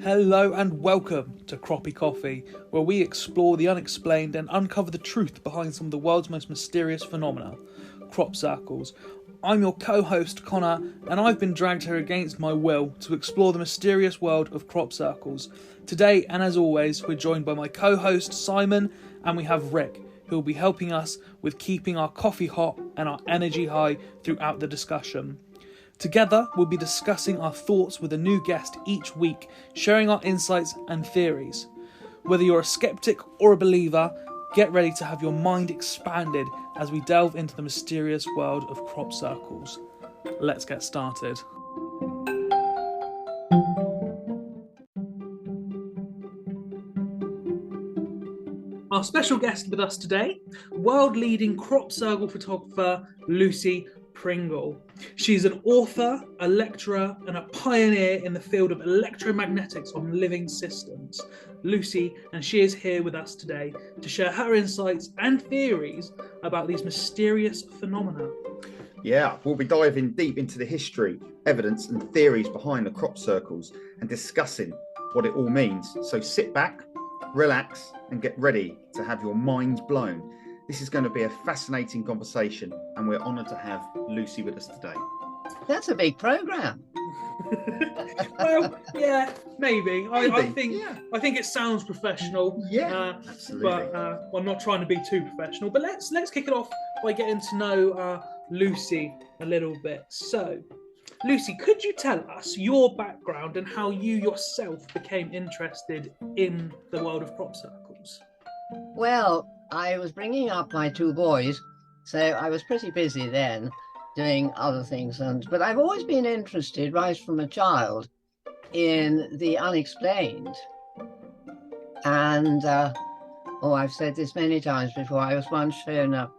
Hello and welcome to Croppie Coffee, where we explore the unexplained and uncover the truth behind some of the world's most mysterious phenomena, crop circles. I'm your co-host Connor, and I've been dragged here against my will to explore the mysterious world of crop circles. Today, and as always, we're joined by my co-host Simon, and we have Rick, who will be helping us with keeping our coffee hot and our energy high throughout the discussion. Together, we'll be discussing our thoughts with a new guest each week, sharing our insights and theories. Whether you're a skeptic or a believer, get ready to have your mind expanded as we delve into the mysterious world of crop circles. Let's get started. Our special guest with us today, world-leading crop circle photographer Lucy Pringle. She's an author, a lecturer, and a pioneer in the field of electromagnetics on living systems. Lucy, and she is here with us today to share her insights and theories about these mysterious phenomena. Yeah, we'll be diving deep into the history, evidence, and theories behind the crop circles and discussing what it all means. So sit back, relax, and get ready to have your mind blown. This is going to be a fascinating conversation, and we're honoured to have Lucy with us today. That's a big programme. Well, yeah, maybe. I think it sounds professional. Yeah, absolutely. But I'm not trying to be too professional. But let's kick it off by getting to know Lucy a little bit. So, Lucy, could you tell us your background and how you yourself became interested in the world of crop circles? Well, I was bringing up my two boys, so I was pretty busy then doing other things. But I've always been interested, right from a child, in the unexplained. And, I've said this many times before, I was once shown a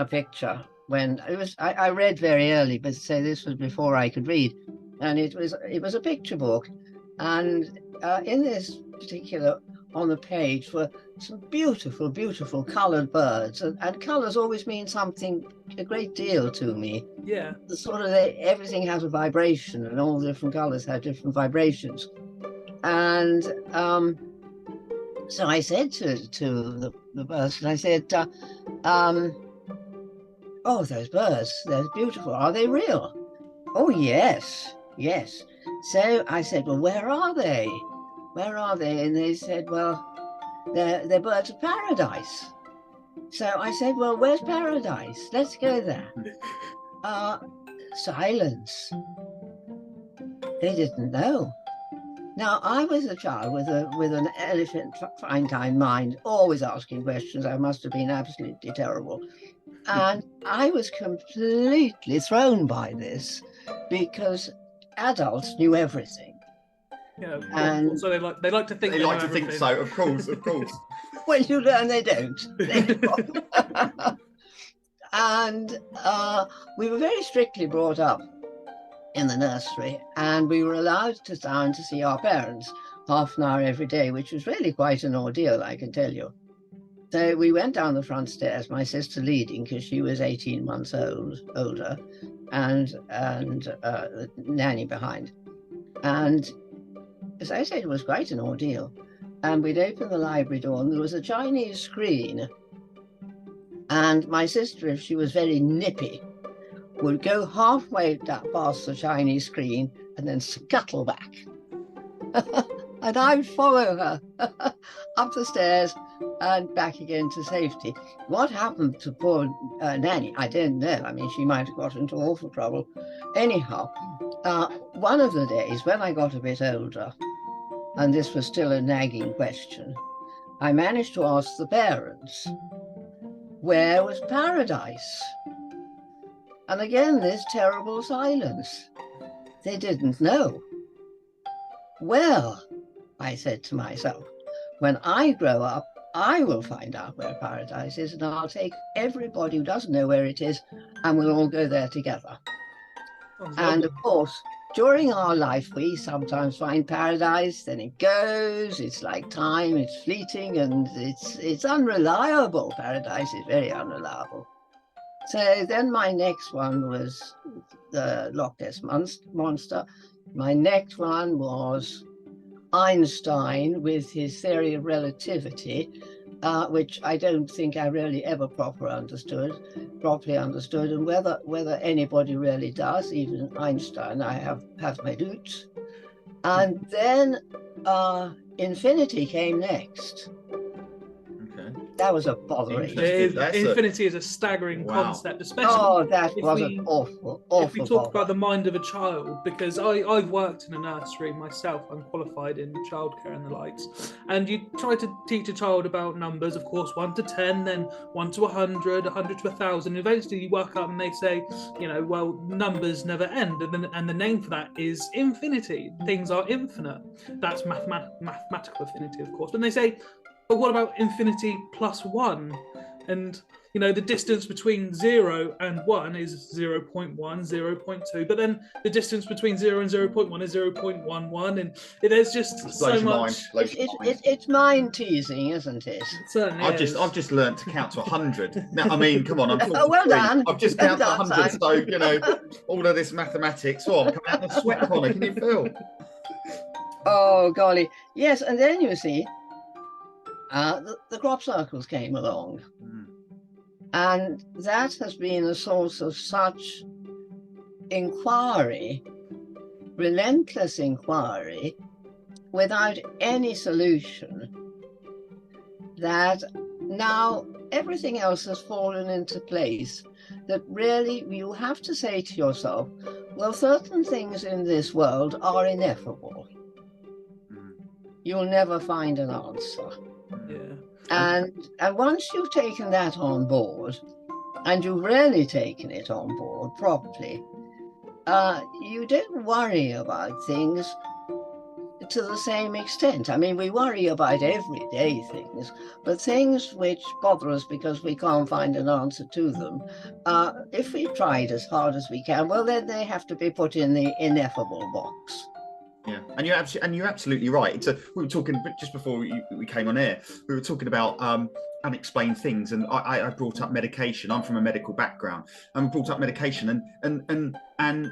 picture when I read very early, but say this was before I could read. And it was a picture book. And in this particular, on the page were some beautiful, beautiful coloured birds. And colours always mean something, a great deal to me. Yeah. Everything has a vibration, and all the different colours have different vibrations. And so I said to the person, I said, oh, those birds, they're beautiful. Are they real? Oh, yes. So I said, well, where are they? Where are they? And they said, well, they're birds of paradise. So I said, well, where's paradise? Let's go there. Silence. They didn't know. Now, I was a child with an elephant-fine mind, always asking questions. I must have been absolutely terrible. And I was completely thrown by this because adults knew everything. Yeah, and so they like to think they like to think so. Of course. When you learn, they don't. And we were very strictly brought up in the nursery, and we were allowed to down to see our parents half an hour every day, which was really quite an ordeal, I can tell you. So we went down the front stairs, my sister leading because she was 18 months older, and Nanny behind. And as I said, it was quite an ordeal. And we'd open the library door, and there was a Chinese screen. And my sister, if she was very nippy, would go halfway past the Chinese screen and then scuttle back. And I would follow her up the stairs and back again to safety. What happened to poor Nanny, I don't know. I mean, she might have got into awful trouble. Anyhow, one of the days when I got a bit older, and this was still a nagging question, I managed to ask the parents, where was paradise? And again, this terrible silence. They didn't know. Well, I said to myself, when I grow up, I will find out where paradise is, and I'll take everybody who doesn't know where it is, and we'll all go there together. And of course, during our life, we sometimes find paradise, then it goes, it's like time, it's fleeting, and it's unreliable. Paradise is very unreliable. So then my next one was the Loch Ness Monster. My next one was Einstein with his theory of relativity, which I don't think I really ever properly understood, and whether anybody really does, even Einstein, I have my doubts. And then infinity came next. Okay. That was a botheration. Infinity is a staggering concept, especially. Oh, that was an awful. If we talk about the mind of a child, because I've worked in a nursery myself, I'm qualified in childcare and the likes, and you try to teach a child about numbers, of course, 1 to 10, then 1 to 100, 100 to 1,000. Eventually, you work up and they say, well, numbers never end, and the name for that is infinity. Things are infinite. That's mathematical affinity, of course. But they say, but what about infinity plus 1? And, the distance between 0 and 1 is 0.1, 0.2. But then the distance between 0 and 0.1 is 0.11. And there's just so much. It's mind teasing, isn't it? It certainly is. I've just learnt to count to 100. Now, I mean, come on, I'm 43. Well done. I've just counted to 100, so, all of this mathematics. Oh, I'm coming out in a sweat, Connor. Can you feel? Oh, golly. Yes, and then you see, the crop circles came along. And that has been a source of such inquiry, relentless inquiry, without any solution, that now everything else has fallen into place. That really you have to say to yourself, well, certain things in this world are ineffable. You'll never find an answer. Yeah. And once you've taken that on board, and you've really taken it on board properly, you don't worry about things to the same extent. I mean, we worry about everyday things, but things which bother us because we can't find an answer to them, if we tried as hard as we can, well, then they have to be put in the ineffable box. Yeah, and you're absolutely right. We were talking just before we came on air. We were talking about unexplained things, and I brought up medication. I'm from a medical background, and we brought up medication, and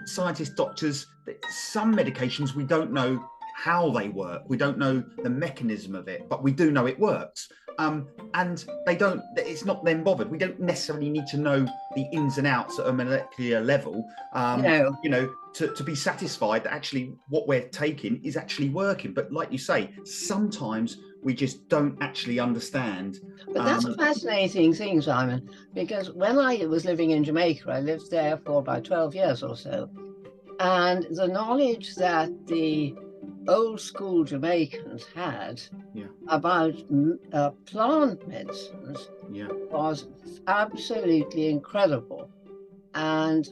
scientists, doctors. Some medications we don't know how they work. We don't know the mechanism of it, but we do know it works. And they don't. It's not them bothered. We don't necessarily need to know the ins and outs at a molecular level. To be satisfied that actually what we're taking is actually working. But like you say, sometimes we just don't actually understand. But that's a fascinating thing, Simon, because when I was living in Jamaica, I lived there for about 12 years or so, and the knowledge that the old school Jamaicans had about plant medicines was absolutely incredible. And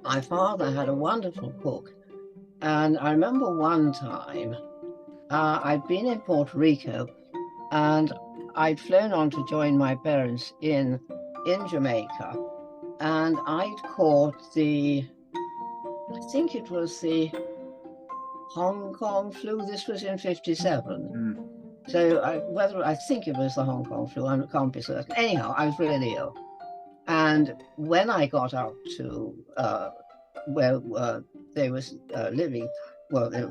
my father had a wonderful cook, and I remember one time I'd been in Puerto Rico, and I'd flown on to join my parents in Jamaica, and I'd caught I think it was the Hong Kong flu. This was in 57. So I think it was the Hong Kong flu, I can't be certain. Anyhow, I was really ill. And when I got up to where they were living, well, they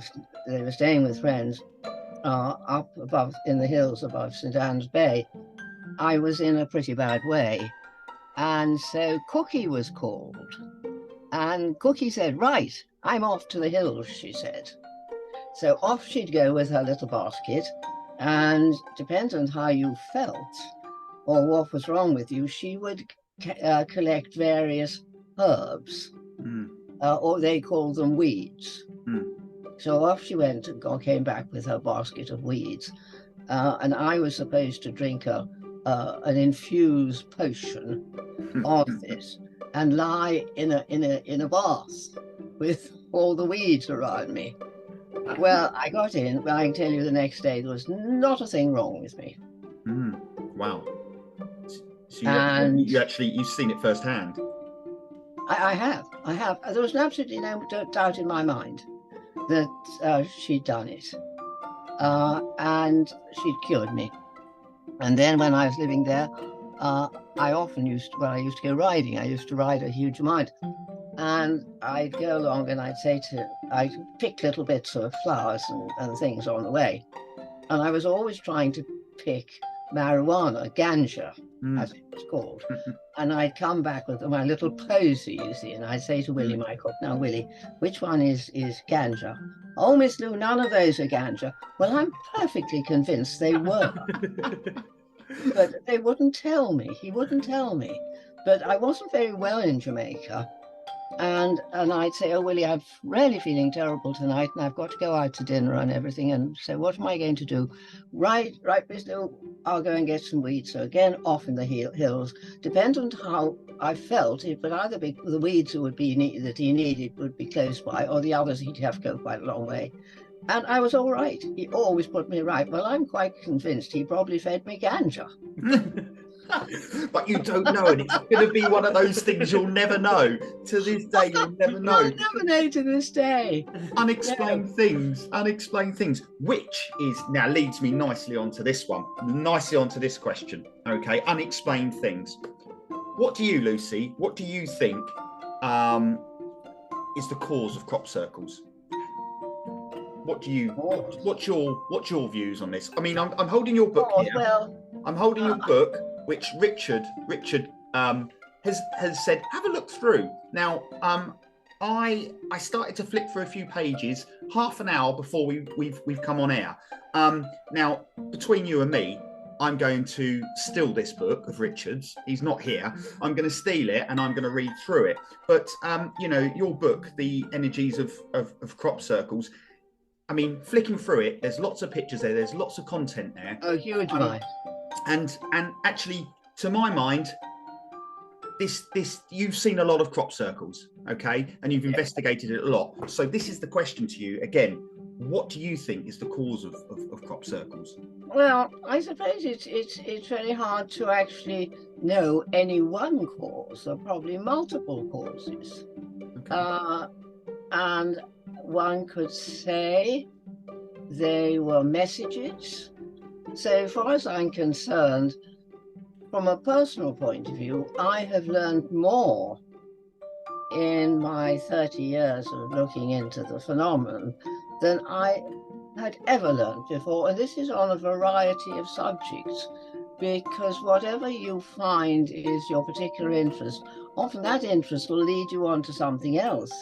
were staying with friends up above in the hills above St. Anne's Bay, I was in a pretty bad way. And so Cookie was called. And Cookie said, right, I'm off to the hills, she said. So off she'd go with her little basket, and depending on how you felt or what was wrong with you, she would collect various herbs, or they called them weeds. So off she went and came back with her basket of weeds, and I was supposed to drink an infused potion of this and lie in a bath with all the weeds around me. Well, I got in, but I can tell you the next day there was not a thing wrong with me. Wow. So you've seen it firsthand. I have. There was absolutely no doubt in my mind that she'd done it. And she'd cured me. And then when I was living there, I often used to go riding. I used to ride a huge amount. And I'd go along and I'd pick little bits of flowers and things on the way. And I was always trying to pick marijuana, ganja, as it was called. And I'd come back with my little posy, you see, and I'd say to Willie, my cook, now, Willie, which one is ganja? Oh, Miss Lou, none of those are ganja. Well, I'm perfectly convinced they were. But they wouldn't tell me. He wouldn't tell me. But I wasn't very well in Jamaica. And I'd say, oh, Willie, I'm really feeling terrible tonight, and I've got to go out to dinner and everything. And so what am I going to do? Right, Miss Lou, I'll go and get some weeds. So again, off in the hills, dependent how I felt, it would either be the weeds that he needed would be close by, or the others he'd have to go quite a long way. And I was all right. He always put me right. Well, I'm quite convinced he probably fed me ganja. But you don't know, and it's going to be one of those things you'll never know. To this day, you'll never know. I'll never know to this day. Unexplained things, which is now leads me nicely onto this question. Okay, unexplained things. What do you, Lucy? What do you think is the cause of crop circles? What's your views on this? I mean, I'm holding your book here. Well, I'm holding your book, which Richard has said, have a look through. Now, I started to flick through a few pages half an hour before we've come on air. Now, between you and me, I'm going to steal this book of Richard's. He's not here. I'm going to steal it and I'm going to read through it. But your book, The Energies of Crop Circles. I mean, flicking through it, there's lots of pictures there. There's lots of content there. Oh, huge mind. And actually, to my mind, this you've seen a lot of crop circles, okay, and you've investigated it a lot. So this is the question to you again: what do you think is the cause of crop circles? Well, I suppose it's very hard to actually know any one cause. There are probably multiple causes, okay. And one could say they were messages. So far as I'm concerned, from a personal point of view, I have learned more in my 30 years of looking into the phenomenon than I had ever learned before. And this is on a variety of subjects, because whatever you find is your particular interest, often that interest will lead you on to something else.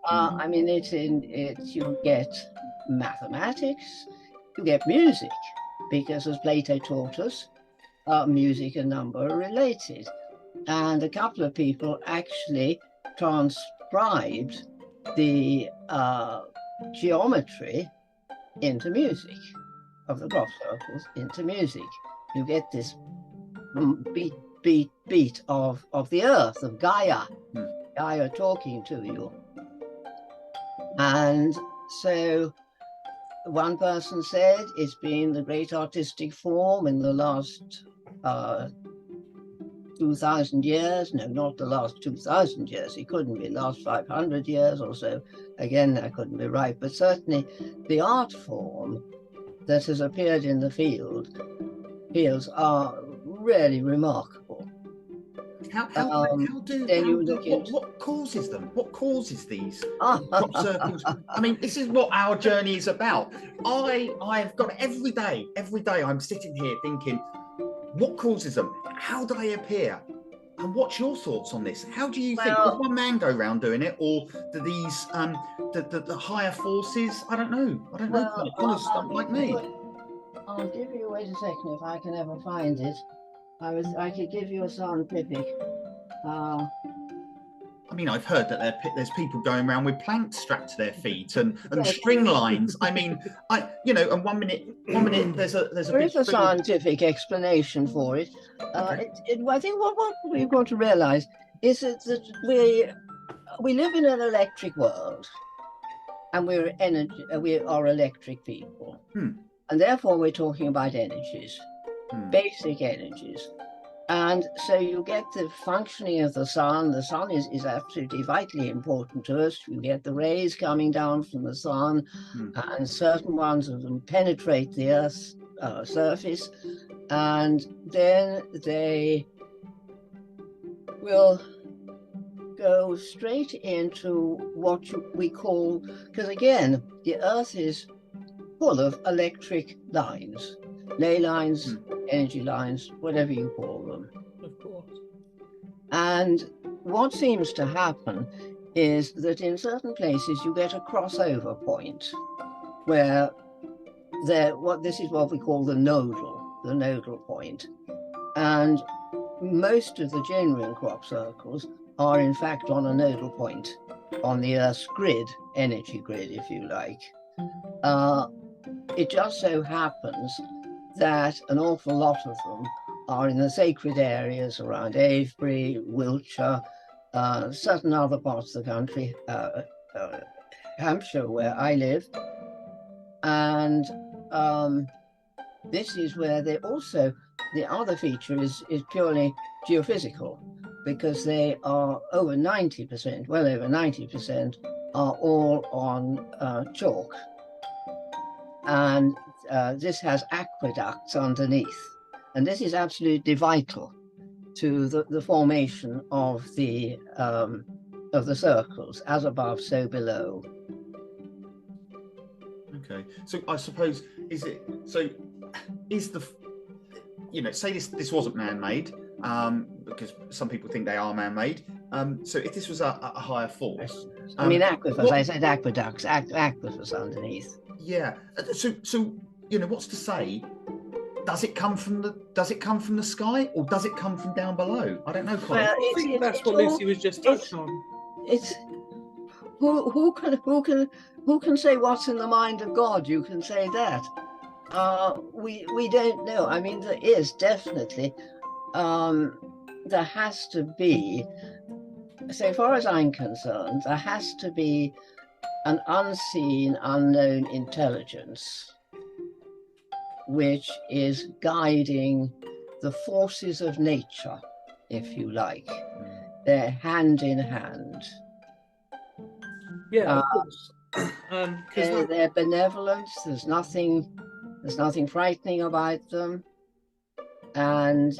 I mean, you get mathematics, you get music, because as Plato taught us, music and number are related. And a couple of people actually transcribed the geometry into music, of the crop circles into music. You get this beat of the earth, of Gaia, Gaia talking to you. And so one person said it's been the great artistic form in the last 2,000 years. No, not the last 2,000 years. It couldn't be last 500 years or so. Again, that couldn't be right. But certainly the art form that has appeared in the fields are really remarkable. What causes them? What causes these crop circles? I mean, this is what our journey is about. I've got every day I'm sitting here thinking, what causes them? How do they appear? And what's your thoughts on this? How do you think? Does one man go around doing it, or do these the higher forces? I don't know. Like me. I'll give you, wait a second, if I can ever find it. I could give you a scientific. I mean, I've heard that there's people going around with planks strapped to their feet and string lines. I mean, and one minute there's a scientific explanation for it. I think what we've got to realise is that we live in an electric world, and we are electric people, and therefore we're talking about energies, basic energies. And so you get the functioning of the sun. The sun is absolutely vitally important to us. You get the rays coming down from the sun, and certain ones of them penetrate the Earth's surface, and then they will go straight into what we call, because again, the Earth is full of electric lines, ley lines, energy lines, whatever you call them. Of course. And what seems to happen is that in certain places you get a crossover point where this is what we call the nodal point. And most of the genuine crop circles are in fact on a nodal point on the Earth's grid, energy grid, if you like. It just so happens that an awful lot of them are in the sacred areas around Avebury, Wiltshire, certain other parts of the country, Hampshire, where I live. And this is where the other feature is purely geophysical, because they are well over 90% are all on chalk. And this has aqueducts underneath. And this is absolutely vital to the formation of the circles, as above, so below. Okay, so I suppose say this wasn't man-made, because some people think they are man-made. So if this was a higher force, I mean aquifers. I said aqueducts, aquifers underneath. Yeah. So what's to say? Does it come from the sky, or does it come from down below? I don't know, Colin. Well, I think that's what Lucy was just touching on. It's who can say what's in the mind of God? You can say that. We don't know. I mean, there is definitely there has to be, so far as I'm concerned, there has to be an unseen, unknown intelligence which is guiding the forces of nature, if you like. They're hand in hand. Yeah, of course. They're benevolent. There's nothing frightening about them, and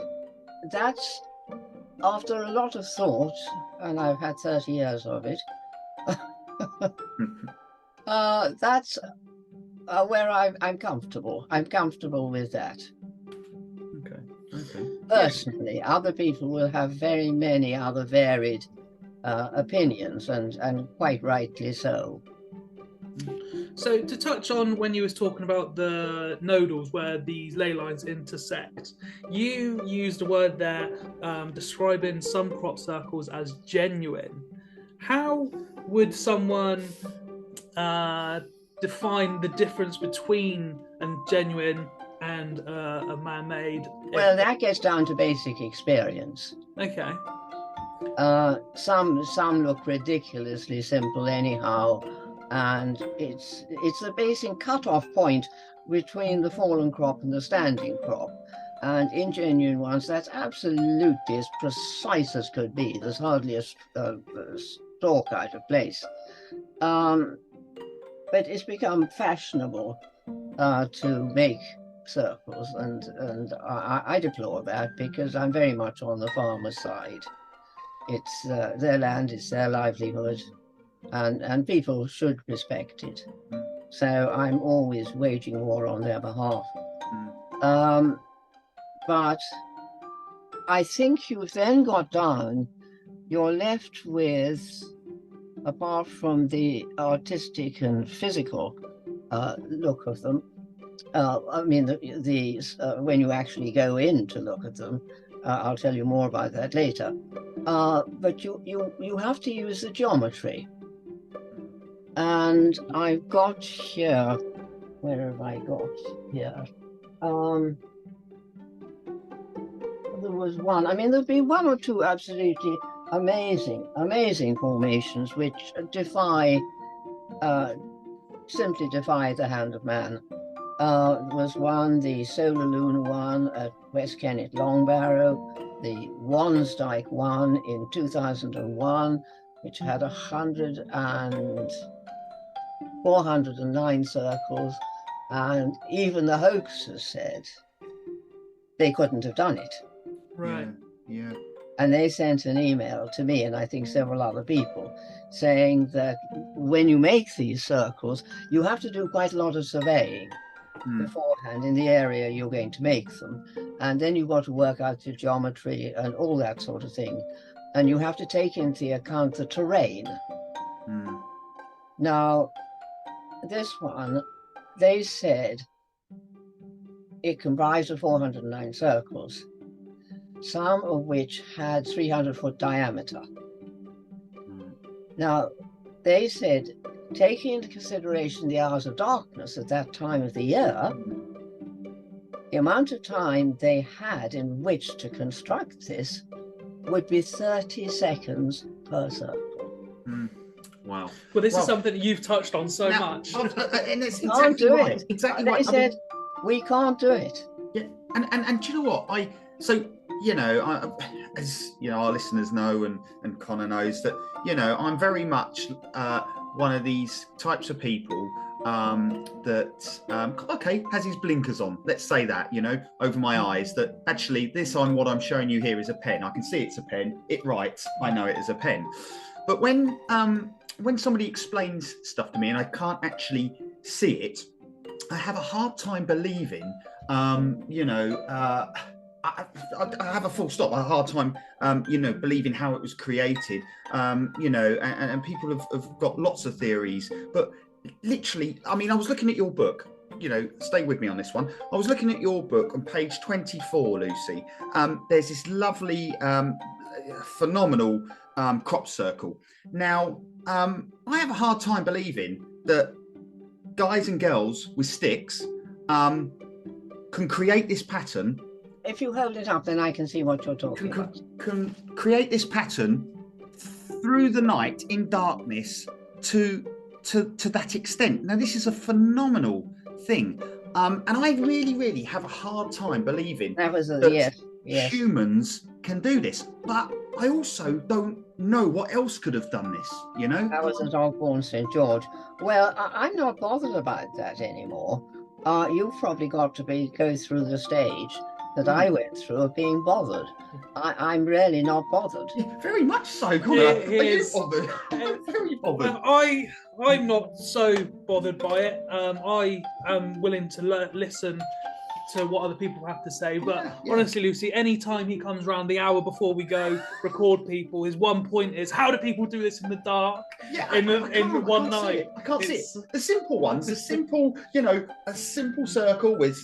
that's, after a lot of thought, and I've had 30 years of it. That's where I'm comfortable. I'm comfortable with that. Okay. Personally, other people will have very many other varied opinions, and quite rightly so. So to touch on when you was talking about the nodals where these ley lines intersect, you used a word there describing some crop circles as genuine. How would someone define the difference between a genuine and a man-made? Well, that gets down to basic experience. Okay. Some look ridiculously simple anyhow, and it's the basic cut-off point between the fallen crop and the standing crop. And in genuine ones, that's absolutely as precise as could be. There's hardly a stalk out of place. But it's become fashionable to make circles, and I deplore that, because I'm very much on the farmer's side. It's their land, it's their livelihood, and people should respect it. So I'm always waging war on their behalf. But I think you've then got down, you're left with, apart from the artistic and physical look of them, I mean, when you actually go in to look at them, I'll tell you more about that later. But you have to use the geometry. And I've got here, where have I got here? There was one, I mean, there'd be one or two absolutely amazing formations which simply defy the hand of man. Was one, the Solar Lunar one at West Kennet Longbarrow, the Wansdyke one in 2001, which had 409 circles, and even the hoaxers said they couldn't have done it. Right. Yeah. And they sent an email to me, and I think several other people, saying that when you make these circles, you have to do quite a lot of surveying beforehand in the area you're going to make them. And then you've got to work out the geometry and all that sort of thing. And you have to take into account the terrain. Now, this one, they said it comprised of 409 circles, some of which had 300-foot diameter. Now, they said, taking into consideration the hours of darkness at that time of the year, the amount of time they had in which to construct this would be 30 seconds per circle. Wow. Well, this is something that you've touched on so much. And it's Can't exactly do right. it. Exactly They right. said, we can't do it. Yeah, and do you know what? As you know, our listeners know, and Connor knows that, I'm very much one of these types of people that has his blinkers on. Let's say that, over my eyes, that actually what I'm showing you here is a pen. I can see it's a pen. It writes. I know it is a pen. But when somebody explains stuff to me and I can't actually see it, I have a hard time believing. I have a full stop. I have a hard time, believing how it was created. And people have got lots of theories. But literally, I was looking at your book. Stay with me on this one. I was looking at your book on page 24, Lucy. There's this lovely, phenomenal crop circle. Now, I have a hard time believing that guys and girls with sticks can create this pattern. If you hold it up, then I can see what you're talking about. Can create this pattern through the night in darkness to that extent. Now, this is a phenomenal thing. And I really, really have a hard time believing that humans can do this. But I also don't know what else could have done this, That was a dog born St. George. Well, I'm not bothered about that anymore. You've probably got to go through the stage that I went through of being bothered. I'm really not bothered. Yeah, very much so, Connor. Are you bothered? I'm very bothered. I'm not so bothered by it. I am willing to listen to what other people have to say, but honestly, Lucy, anytime he comes around the hour before we go record people, his one point is, how do people do this in the dark in one night? I can't see it. The simple ones, a simple circle with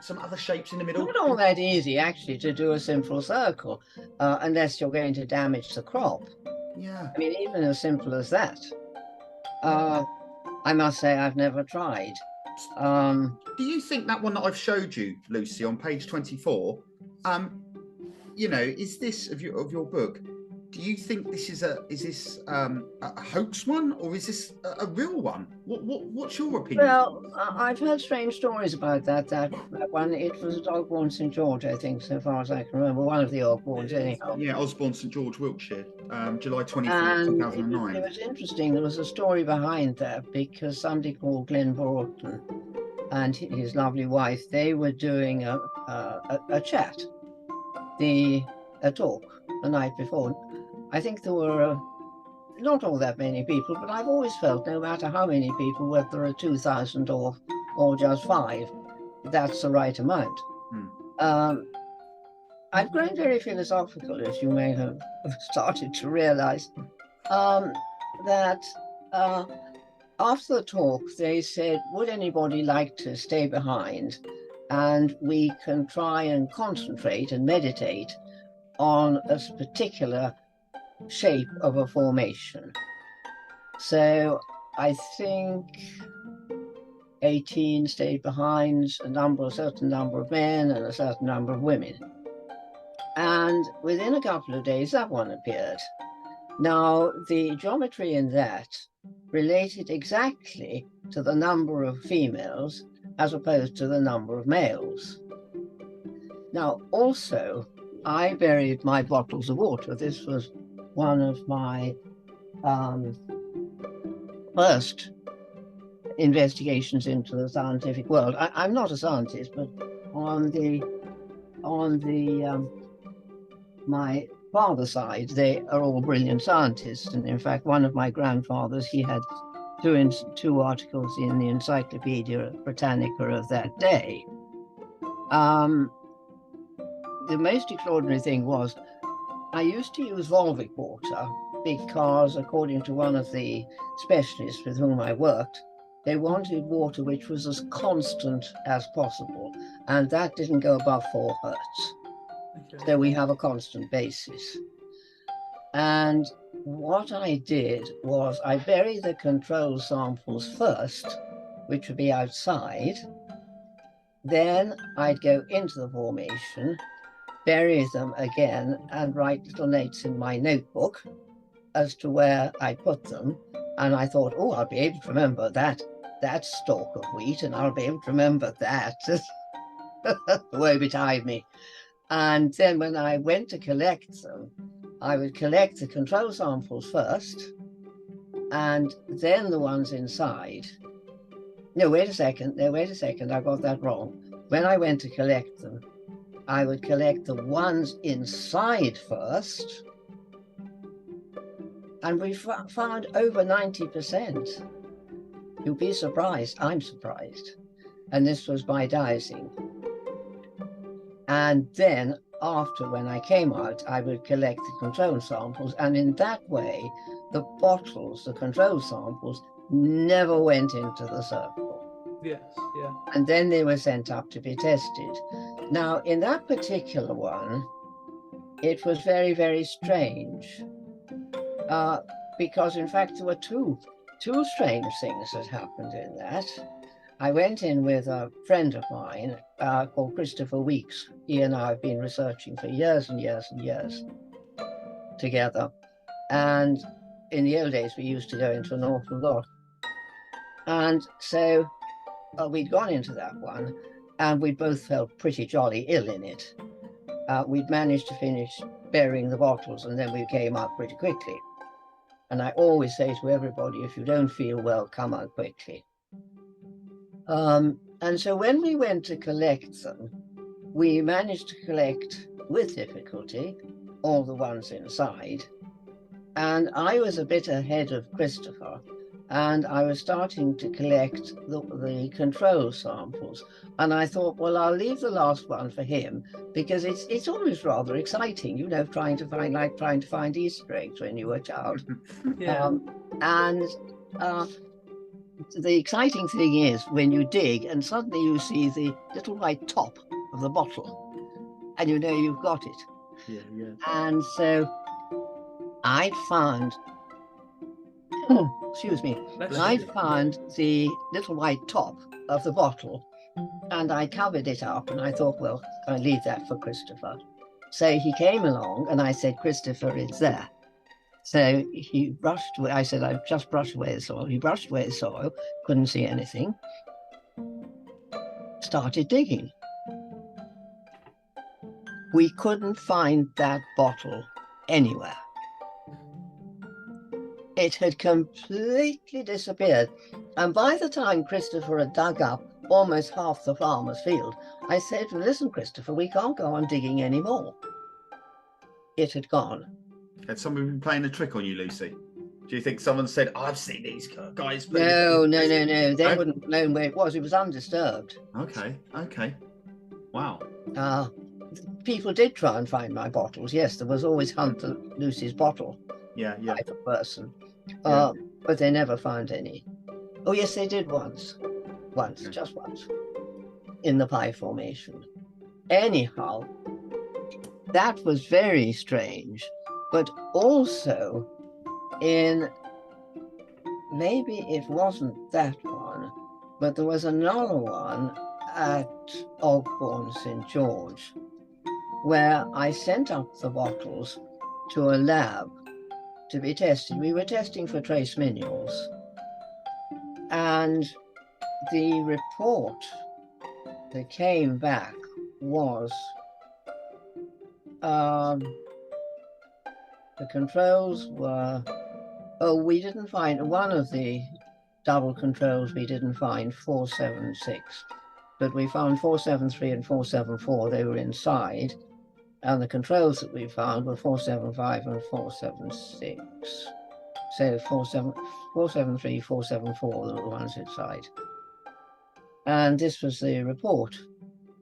some other shapes in the middle. It's not all that easy actually to do a simple circle, unless you're going to damage the crop. Yeah. Even as simple as that. I must say I've never tried. Do you think that one that I've showed you, Lucy, on page 24, is this of your book? Do you think this is a hoax one, or is this a real one? What's your opinion? Well, I've heard strange stories about that one. It was a dog born St. George, I think, so far as I can remember. One of the Osborns, anyhow. Yeah, Osborne, St. George, Wiltshire, July 24th, 2009. It was interesting. There was a story behind that because somebody called Glenn Broughton and his lovely wife, they were doing a chat, a talk the night before. I think there were not all that many people, but I've always felt no matter how many people, whether there are 2,000 or just 5, that's the right amount. I've grown very philosophical, as you may have started to realize, that after the talk, they said, would anybody like to stay behind and we can try and concentrate and meditate on a particular shape of a formation. So I think 18 stayed behind, a certain number of men and a certain number of women. And within a couple of days, that one appeared. Now, the geometry in that related exactly to the number of females as opposed to the number of males. Now, also, I buried my bottles of water. This was one of my first investigations into the scientific world. I'm not a scientist, but on the my father's side, they are all brilliant scientists. And in fact, one of my grandfathers, he had two articles in the Encyclopedia Britannica of that day. The most extraordinary thing was I used to use Volvic water because, according to one of the specialists with whom I worked, they wanted water which was as constant as possible, and that didn't go above 4 hertz. Okay. So we have a constant basis. And what I did was I buried the control samples first, which would be outside. Then I'd go into the formation, bury them again, and write little notes in my notebook as to where I put them. And I thought, oh, I'll be able to remember that stalk of wheat, and I'll be able to remember that way behind me. And then when I went to collect them, I would collect the control samples first, and then the ones inside. No, wait a second, I got that wrong. When I went to collect them, I would collect the ones inside first, and we found over 90%. You'll be surprised, I'm surprised. And this was by dicing. And then after, when I came out, I would collect the control samples, and in that way, the bottles, the control samples, never went into the circle. Yes, yeah. And then they were sent up to be tested. Now, in that particular one, it was very, very strange, because in fact there were two strange things that happened in that. I went in with a friend of mine called Christopher Weeks. He and I have been researching for years and years and years together. And in the old days, we used to go into an awful lot. And so we'd gone into that one, and we both felt pretty jolly ill in it. We'd managed to finish burying the bottles, and then we came out pretty quickly. And I always say to everybody, if you don't feel well, come out quickly. And so when we went to collect them, we managed to collect, with difficulty, all the ones inside. And I was a bit ahead of Christopher, and I was starting to collect the control samples. And I thought, well, I'll leave the last one for him, because it's always rather exciting, you know, trying to find Easter eggs when you were a child. Yeah. The exciting thing is when you dig and suddenly you see the little white top of the bottle, and you know you've got it. Yeah, yeah. And so I'd found, excuse me, I'd found the little white top of the bottle, and I covered it up, and I thought, well, I'll leave that for Christopher. So he came along, and I said, Christopher, it's there. So he brushed away. I said, I've just brushed away the soil. He brushed away the soil, couldn't see anything, started digging. We couldn't find that bottle anywhere. It had completely disappeared. And by the time Christopher had dug up almost half the farmer's field, I said, listen, Christopher, we can't go on digging anymore. It had gone. Had someone been playing a trick on you, Lucy? Do you think someone said, I've seen these guys play? No. They wouldn't have known where it was. It was undisturbed. Okay. Wow. People did try and find my bottles. Yes, there was always Hunter Lucy's bottle. Yeah. Type of person. Yeah. But they never found any. Oh, yes, they did once. Okay. Just once. In the pie formation. Anyhow, that was very strange. But also in, maybe it wasn't that one, but there was another one at Ogbourne, St. George, where I sent up the bottles to a lab to be tested. We were testing for trace minerals, and the report that came back was the controls were, we didn't find, one of the double controls we didn't find, 476, but we found 473 and 474, they were inside. And the controls that we found were 475 and 476. So 473, 474 were the ones inside. And this was the report.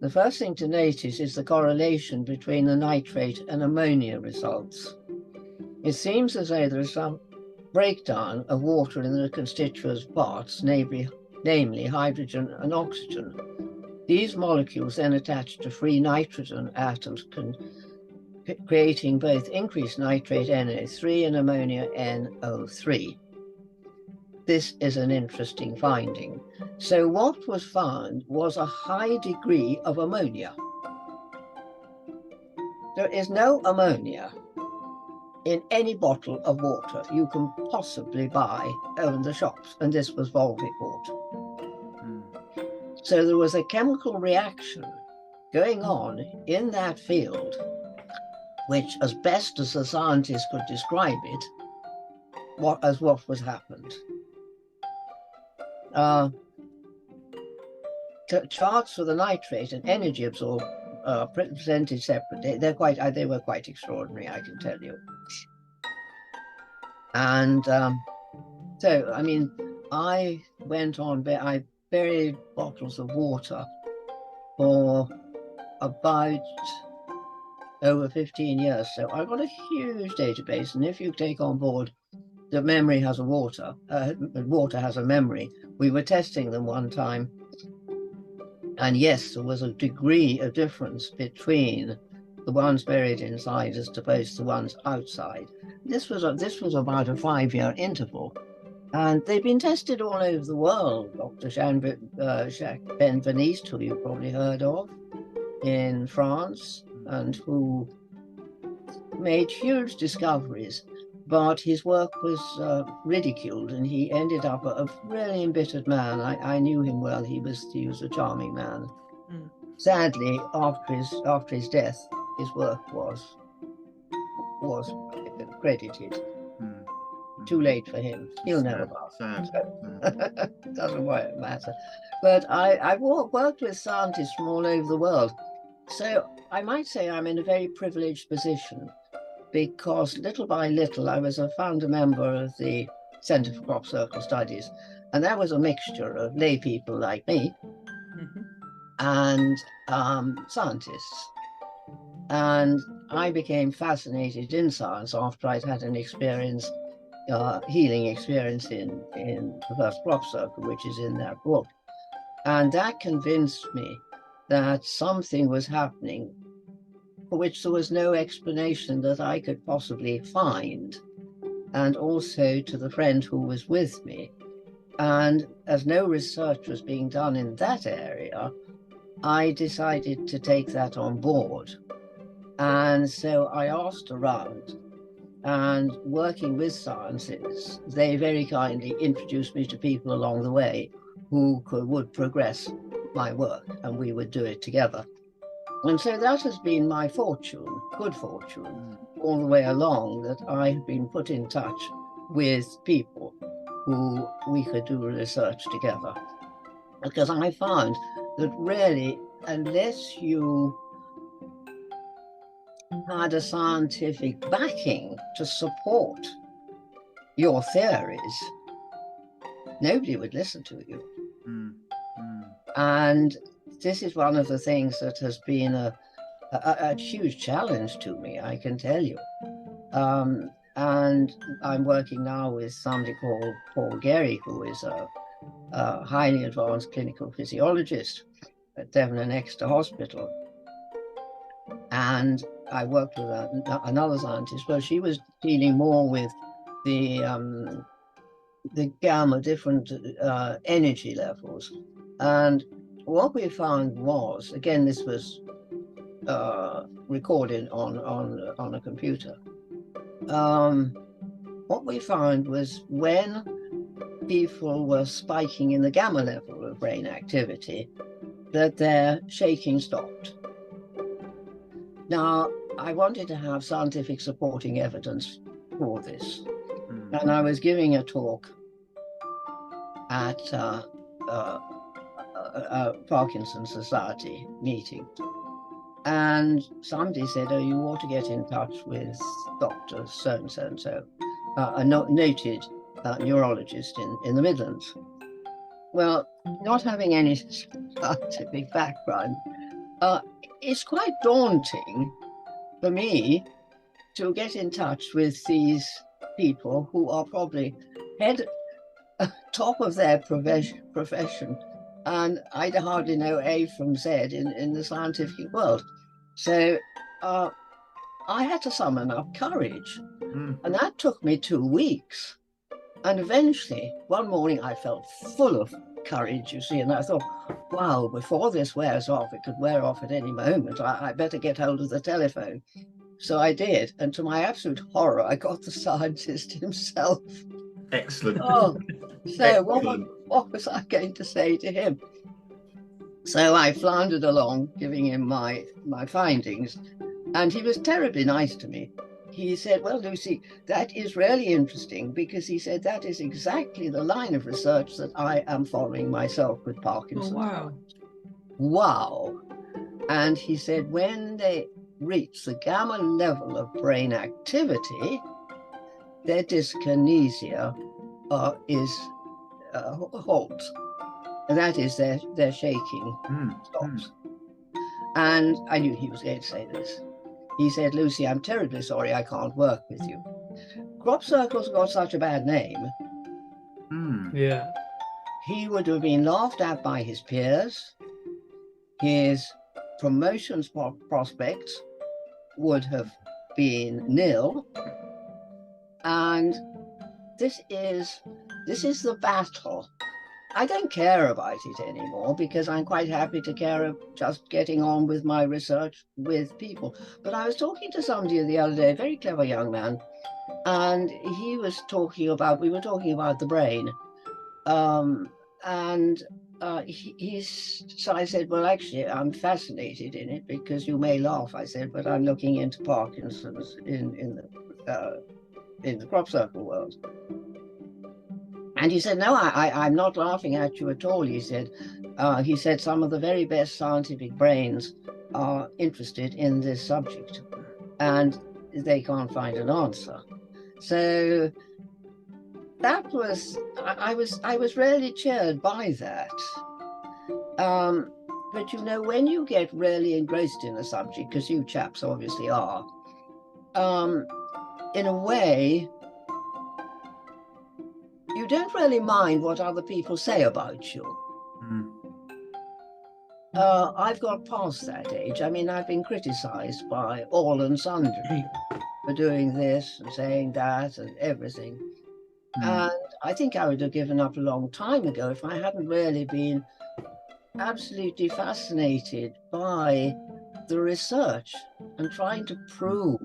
The first thing to notice is the correlation between the nitrate and ammonia results. It seems as though there is some breakdown of water in the constituent parts, namely hydrogen and oxygen. These molecules then attach to free nitrogen atoms, creating both increased nitrate NO3 and ammonia NO3. This is an interesting finding. So what was found was a high degree of ammonia. There is no ammonia in any bottle of water you can possibly buy in the shops, and this was Volvic water. So there was a chemical reaction going on in that field, which, as best as the scientists could describe it, what was happened. Charts for the nitrate and energy absorbed presented separately. They were quite extraordinary, I can tell you. And so, I mean, I went on. I buried bottles of water for about over 15 years. So I've got a huge database, and if you take on board that memory has a water has a memory, we were testing them one time, and yes, there was a degree of difference between the ones buried inside as opposed to the ones outside. This was about a 5-year interval, and they've been tested all over the world. Dr. Jacques Benveniste, who you've probably heard of, in France, and who made huge discoveries, but his work was ridiculed, and he ended up a really embittered man. I knew him well. He was a charming man. Sadly, after his death, his work was credited. Too late for him. He'll never pass. Doesn't matter. But I've worked with scientists from all over the world. So I might say I'm in a very privileged position, because little by little I was a founder member of the Centre for Crop Circle Studies, and that was a mixture of lay people like me and scientists. And I became fascinated in science after I'd had an experience, healing experience in the first crop circle, which is in that book. And that convinced me that something was happening for which there was no explanation that I could possibly find, and also to the friend who was with me. And as no research was being done in that area, I decided to take that on board. And so I asked around, and working with scientists, they very kindly introduced me to people along the way who would progress my work, and we would do it together. And so that has been my fortune, good fortune, all the way along, that I have been put in touch with people who we could do research together. Because I found that really, unless you had a scientific backing to support your theories, nobody would listen to you. And this is one of the things that has been a huge challenge to me, I can tell you. And I'm working now with somebody called Paul Gehry, who is a highly advanced clinical physiologist at Devon and Exeter Hospital. And I worked with another scientist, but she was dealing more with the gamma, different energy levels. And what we found was, again, this was recorded on a computer. What we found was when people were spiking in the gamma level of brain activity, that their shaking stopped. Now, I wanted to have scientific supporting evidence for this. And I was giving a talk at a Parkinson's Society meeting. And somebody said, oh, you ought to get in touch with Dr. So-and-so and so, a noted neurologist in the Midlands. Well, not having any scientific background, it's quite daunting for me to get in touch with these people who are probably top of their profession, and I hardly know A from Z in the scientific world. So I had to summon up courage, and that took me 2 weeks. And eventually, one morning, I felt full of courage, you see, and I thought, wow, before this wears off, it could wear off at any moment, I better get hold of the telephone. So I did, and to my absolute horror, I got the scientist himself. Excellent. Oh, so Excellent. what was I going to say to him? So I floundered along, giving him my findings, and he was terribly nice to me. He said, well, Lucy, that is really interesting, because he said that is exactly the line of research that I am following myself with Parkinson's. Oh, wow. Wow. And he said, when they reach the gamma level of brain activity, their dyskinesia is halts. And that is their shaking stops. And I knew he was going to say this. He said, Lucy, I'm terribly sorry I can't work with you. Crop circles got such a bad name. Yeah. He would have been laughed at by his peers. His promotions prospects would have been nil. And this is the battle. I don't care about it anymore, because I'm quite happy to care of just getting on with my research with people. But I was talking to somebody the other day, a very clever young man, and we were talking about the brain. So I said, well, actually, I'm fascinated in it, because you may laugh, I said, but I'm looking into Parkinson's in the crop circle world. And he said, no, I'm not laughing at you at all. He said, some of the very best scientific brains are interested in this subject, and they can't find an answer. So that was, I was really cheered by that. But you know, when you get really engrossed in a subject, because you chaps obviously are, in a way, you don't really mind what other people say about you. I've got past that age. I mean, I've been criticized by all and sundry for doing this and saying that and everything. And I think I would have given up a long time ago if I hadn't really been absolutely fascinated by the research and trying to prove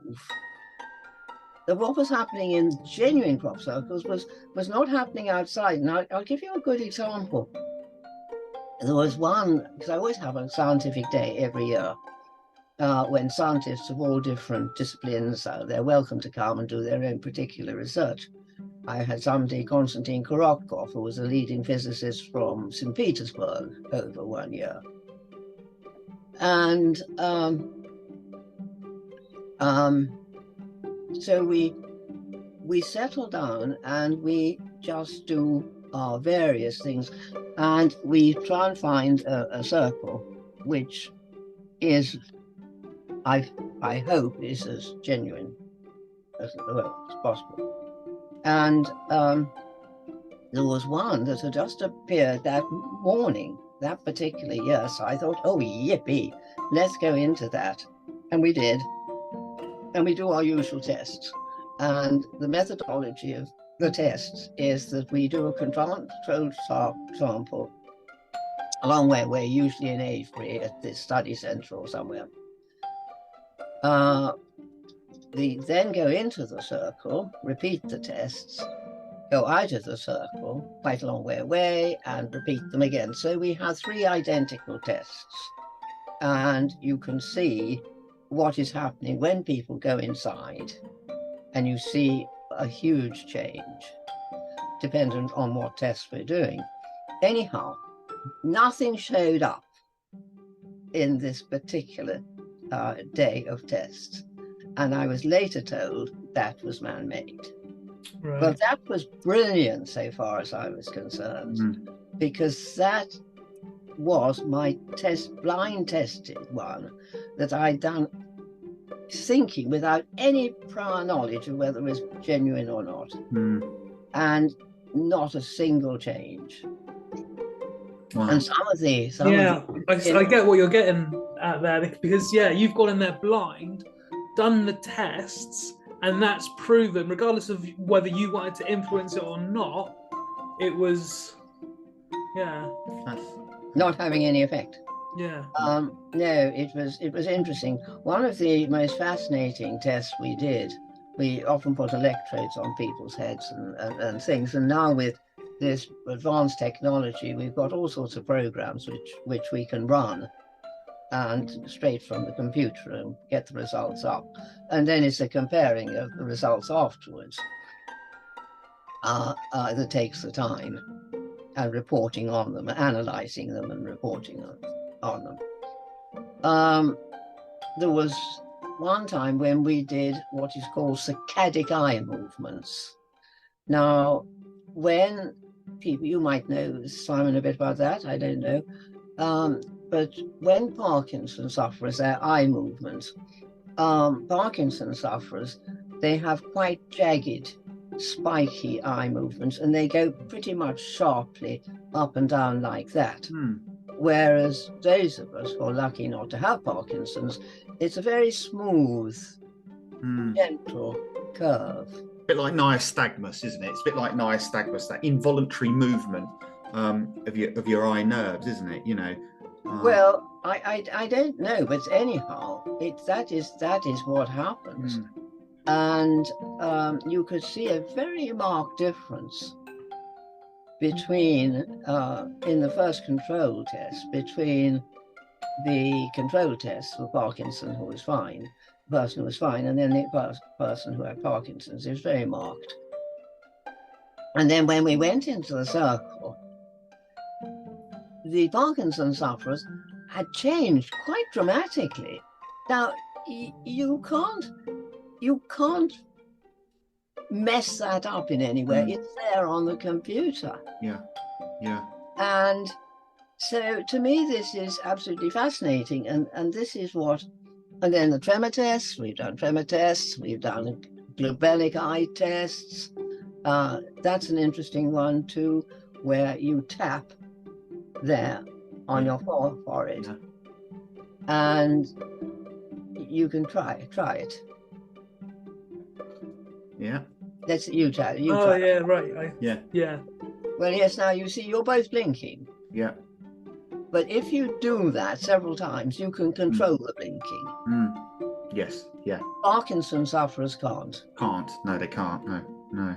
that what was happening in genuine crop circles was not happening outside. And I'll give you a good example. There was one, because I always have a scientific day every year, when scientists of all different disciplines, they're welcome to come and do their own particular research. I had somebody, Konstantin Korotkov, who was a leading physicist from St. Petersburg, over 1 year. And so we settle down and we just do our various things, and we try and find a circle which is, I hope, is as genuine as possible. And there was one that had just appeared that morning, that particular year. So I thought, oh, yippee, let's go into that. And we did. And we do our usual tests. And the methodology of the tests is that we do a controlled sample a long way away, usually in Avebury at this study centre or somewhere. We then go into the circle, repeat the tests, go out of the circle quite a long way away and repeat them again. So we have 3 identical tests, and you can see what is happening when people go inside, and you see a huge change dependent on what tests we're doing. Anyhow, nothing showed up in this particular day of tests. And I was later told that was man-made. Right. Well, that was brilliant so far as I was concerned, because that was my blind tested one that I'd done thinking without any prior knowledge of whether it was genuine or not. And not a single change. Wow. And I get what you're getting at there, because you've gone in there blind, done the tests, and that's proven, regardless of whether you wanted to influence it or not, it was not having any effect. Yeah. No, it was interesting. One of the most fascinating tests we did, we often put electrodes on people's heads and things, and now with this advanced technology, we've got all sorts of programs which we can run and straight from the computer and get the results up. And then it's a comparing of the results afterwards that takes the time, and reporting on them, analyzing them and reporting on them. There was one time when we did what is called saccadic eye movements. Now, when people, you might know, Simon, a bit about that, I don't know, but when Parkinson's sufferers, their eye movements, Parkinson's sufferers, they have quite jagged, spiky eye movements, and they go pretty much sharply up and down like that. Whereas those of us who are lucky not to have Parkinson's, it's a very smooth, gentle curve. A bit like nystagmus, isn't it? It's a bit like nystagmus, that involuntary movement of your eye nerves, isn't it? You know. Well, I don't know, but anyhow, that is what happens, and you could see a very marked difference between in the first control test, between the control test for Parkinson, who was fine, the person who was fine, and then the person who had Parkinson's. It was very marked. And then when we went into the circle, the Parkinson sufferers had changed quite dramatically. Now, you can't mess that up in any way. It's there on the computer. Yeah. And so to me, this is absolutely fascinating. And this is what, and then the tremor tests, we've done globelic eye tests. That's an interesting one too, where you tap there on your forehead, and you can try it. Yeah. You try. Yeah, right. Yeah. Well, yes. Now you see, you're both blinking. Yeah. But if you do that several times, you can control the blinking. Yes. Yeah. Parkinson sufferers can't. No, they can't. No.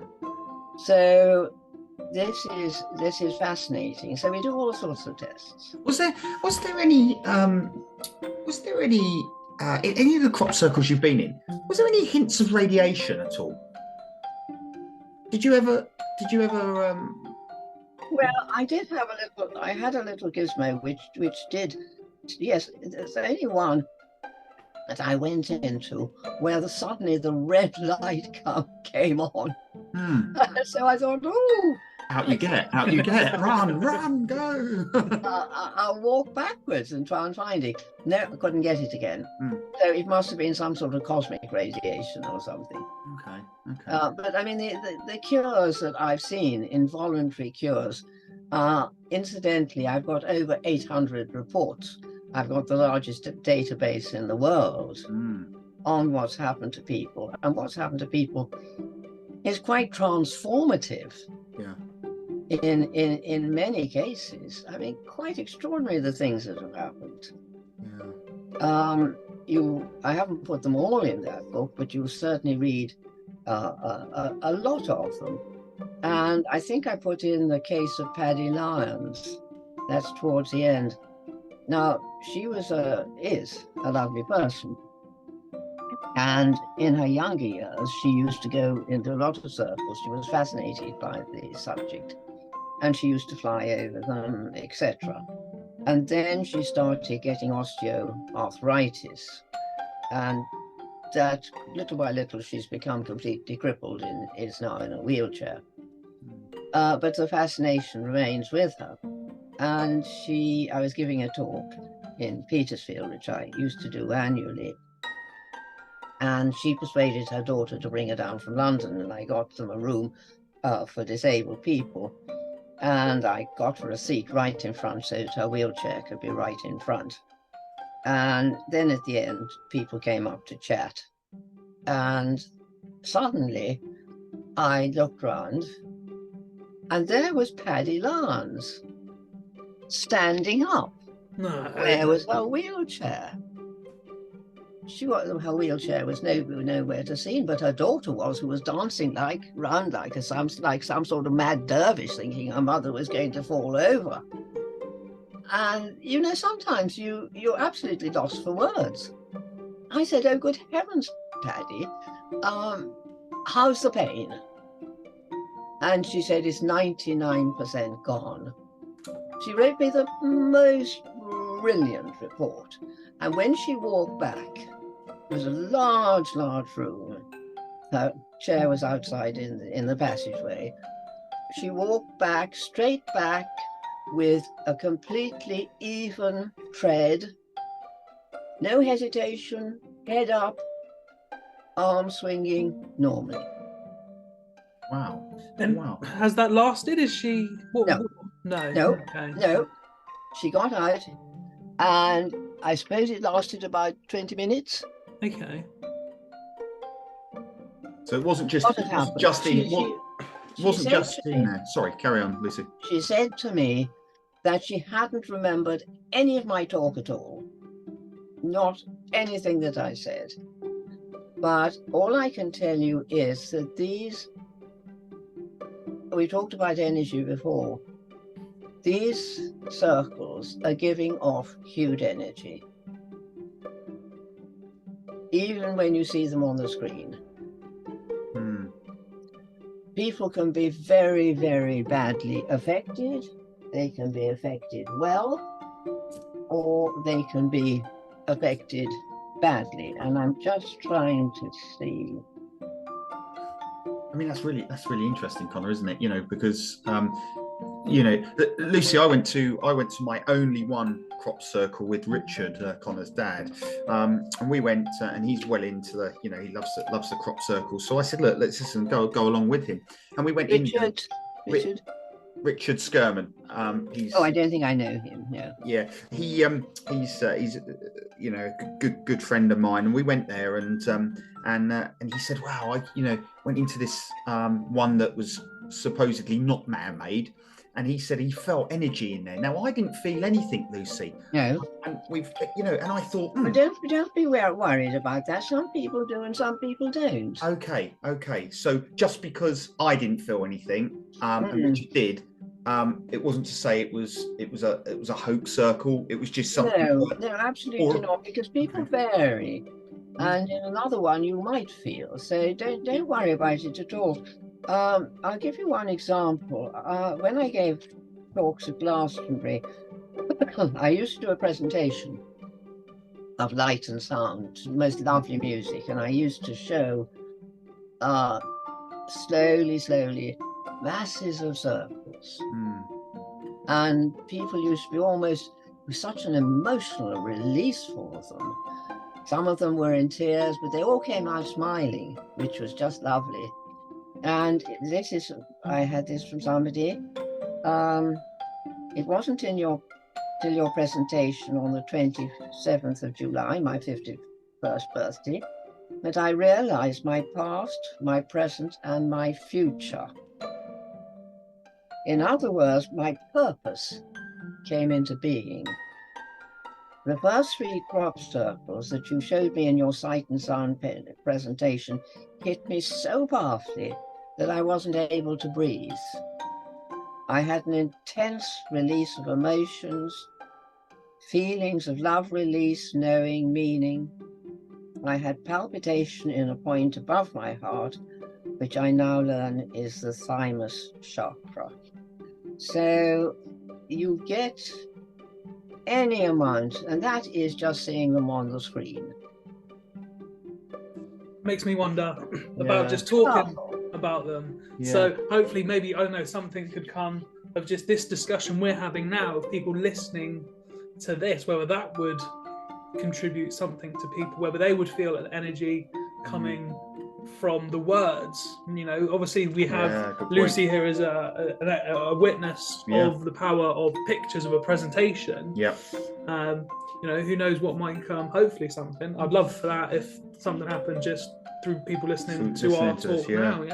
So this is fascinating. So we do all sorts of tests. Was there any in any of the crop circles you've been in, was there any hints of radiation at all? Did you ever Well, I did have I had a little gizmo which did, yes, there's only one that I went into where suddenly the red light came on. So I thought, oh, out you get, run, go. I'll walk backwards and try and find it. No, I couldn't get it again. So it must have been some sort of cosmic radiation or something. Okay. But I mean, the cures that I've seen, involuntary cures, incidentally, I've got over 800 reports. I've got the largest database in the world on what's happened to people. And what's happened to people is quite transformative. Yeah. In many cases. I mean, quite extraordinary, the things that have happened. Yeah. I haven't put them all in that book, but you'll certainly read a lot of them. And I think I put in the case of Paddy Lyons. That's towards the end. Now, she is a lovely person. And in her younger years, she used to go into a lot of circles. She was fascinated by the subject, and she used to fly over them, etc. And then she started getting osteoarthritis, and that little by little she's become completely crippled and is now in a wheelchair. But the fascination remains with her. And I was giving a talk in Petersfield, which I used to do annually. And she persuaded her daughter to bring her down from London, and I got them a room for disabled people. And I got her a seat right in front so that her wheelchair could be right in front. And then at the end, people came up to chat. And suddenly I looked round, and there was Paddy Lance standing up. No. Where was her wheelchair? Her wheelchair was nowhere to see, but her daughter was, who was dancing round like some sort of mad dervish, thinking her mother was going to fall over. And sometimes you're absolutely lost for words. I said, "Oh, good heavens, Paddy, how's the pain?" And she said, "It's 99% gone." She wrote me the most brilliant report. And when she walked back, it was a large room. Her chair was outside in the passageway. She walked straight back with a completely even tread, no hesitation, head up, arm swinging normally. Wow. And Wow. has that lasted? Is she? No. No. Okay. No. She got out, and I suppose it lasted about 20 minutes. Okay. So it wasn't just in there. Sorry, carry on, Lucy. She said to me that she hadn't remembered any of my talk at all, not anything that I said. But all I can tell you is that we talked about energy before, these circles are giving off huge energy, even when you see them on the screen. People can be very, very badly affected. They can be affected well, or they can be affected badly. And I'm just trying to see. I mean, that's really interesting, Connor, isn't it? Because Lucy, I went to my only one crop circle with Richard, Connor's dad, and we went, and he's well into the, he loves the crop circle. So I said, look, let's listen, go along with him, and we went Richard Skirman. I don't think I know him. No. Yeah, he's a good friend of mine, and we went there, and he said, wow, I went into this one that was supposedly not man-made, and he said he felt energy in there. Now I didn't feel anything, Lucy. No. And and I thought, don't be worried about that. Some people do, and some people don't. Okay. So just because I didn't feel anything, and Richard did. It wasn't to say it was a hoax circle. It was just something. No, absolutely not, because people vary, and in another one you might feel. So don't worry about it at all. I'll give you one example. When I gave talks at Glastonbury, I used to do a presentation of light and sound, most lovely music, and I used to show slowly masses of circles. And people used to be almost, it was such an emotional release for them. Some of them were in tears, but they all came out smiling, which was just lovely. And I had this from somebody. It wasn't till your presentation on the 27th of July, my 51st birthday, that I realized my past, my present, and my future. In other words, my purpose came into being. The first 3 crop circles that you showed me in your sight and sound presentation hit me so powerfully that I wasn't able to breathe. I had an intense release of emotions, feelings of love release, knowing, meaning. I had palpitation in a point above my heart, which I now learn is the thymus chakra. So you get any amount, and that is just seeing them on the screen. makes me wonder about just talking about them. So hopefully, maybe, I don't know, something could come of just this discussion we're having now, of people listening to this, whether that would contribute something to people, whether they would feel an energy coming from the words. You know, obviously we have Lucy here as a witness of the power of pictures of a presentation. You know, who knows what might come. Hopefully something. I'd love for that if something happened just through people listening to our talk now.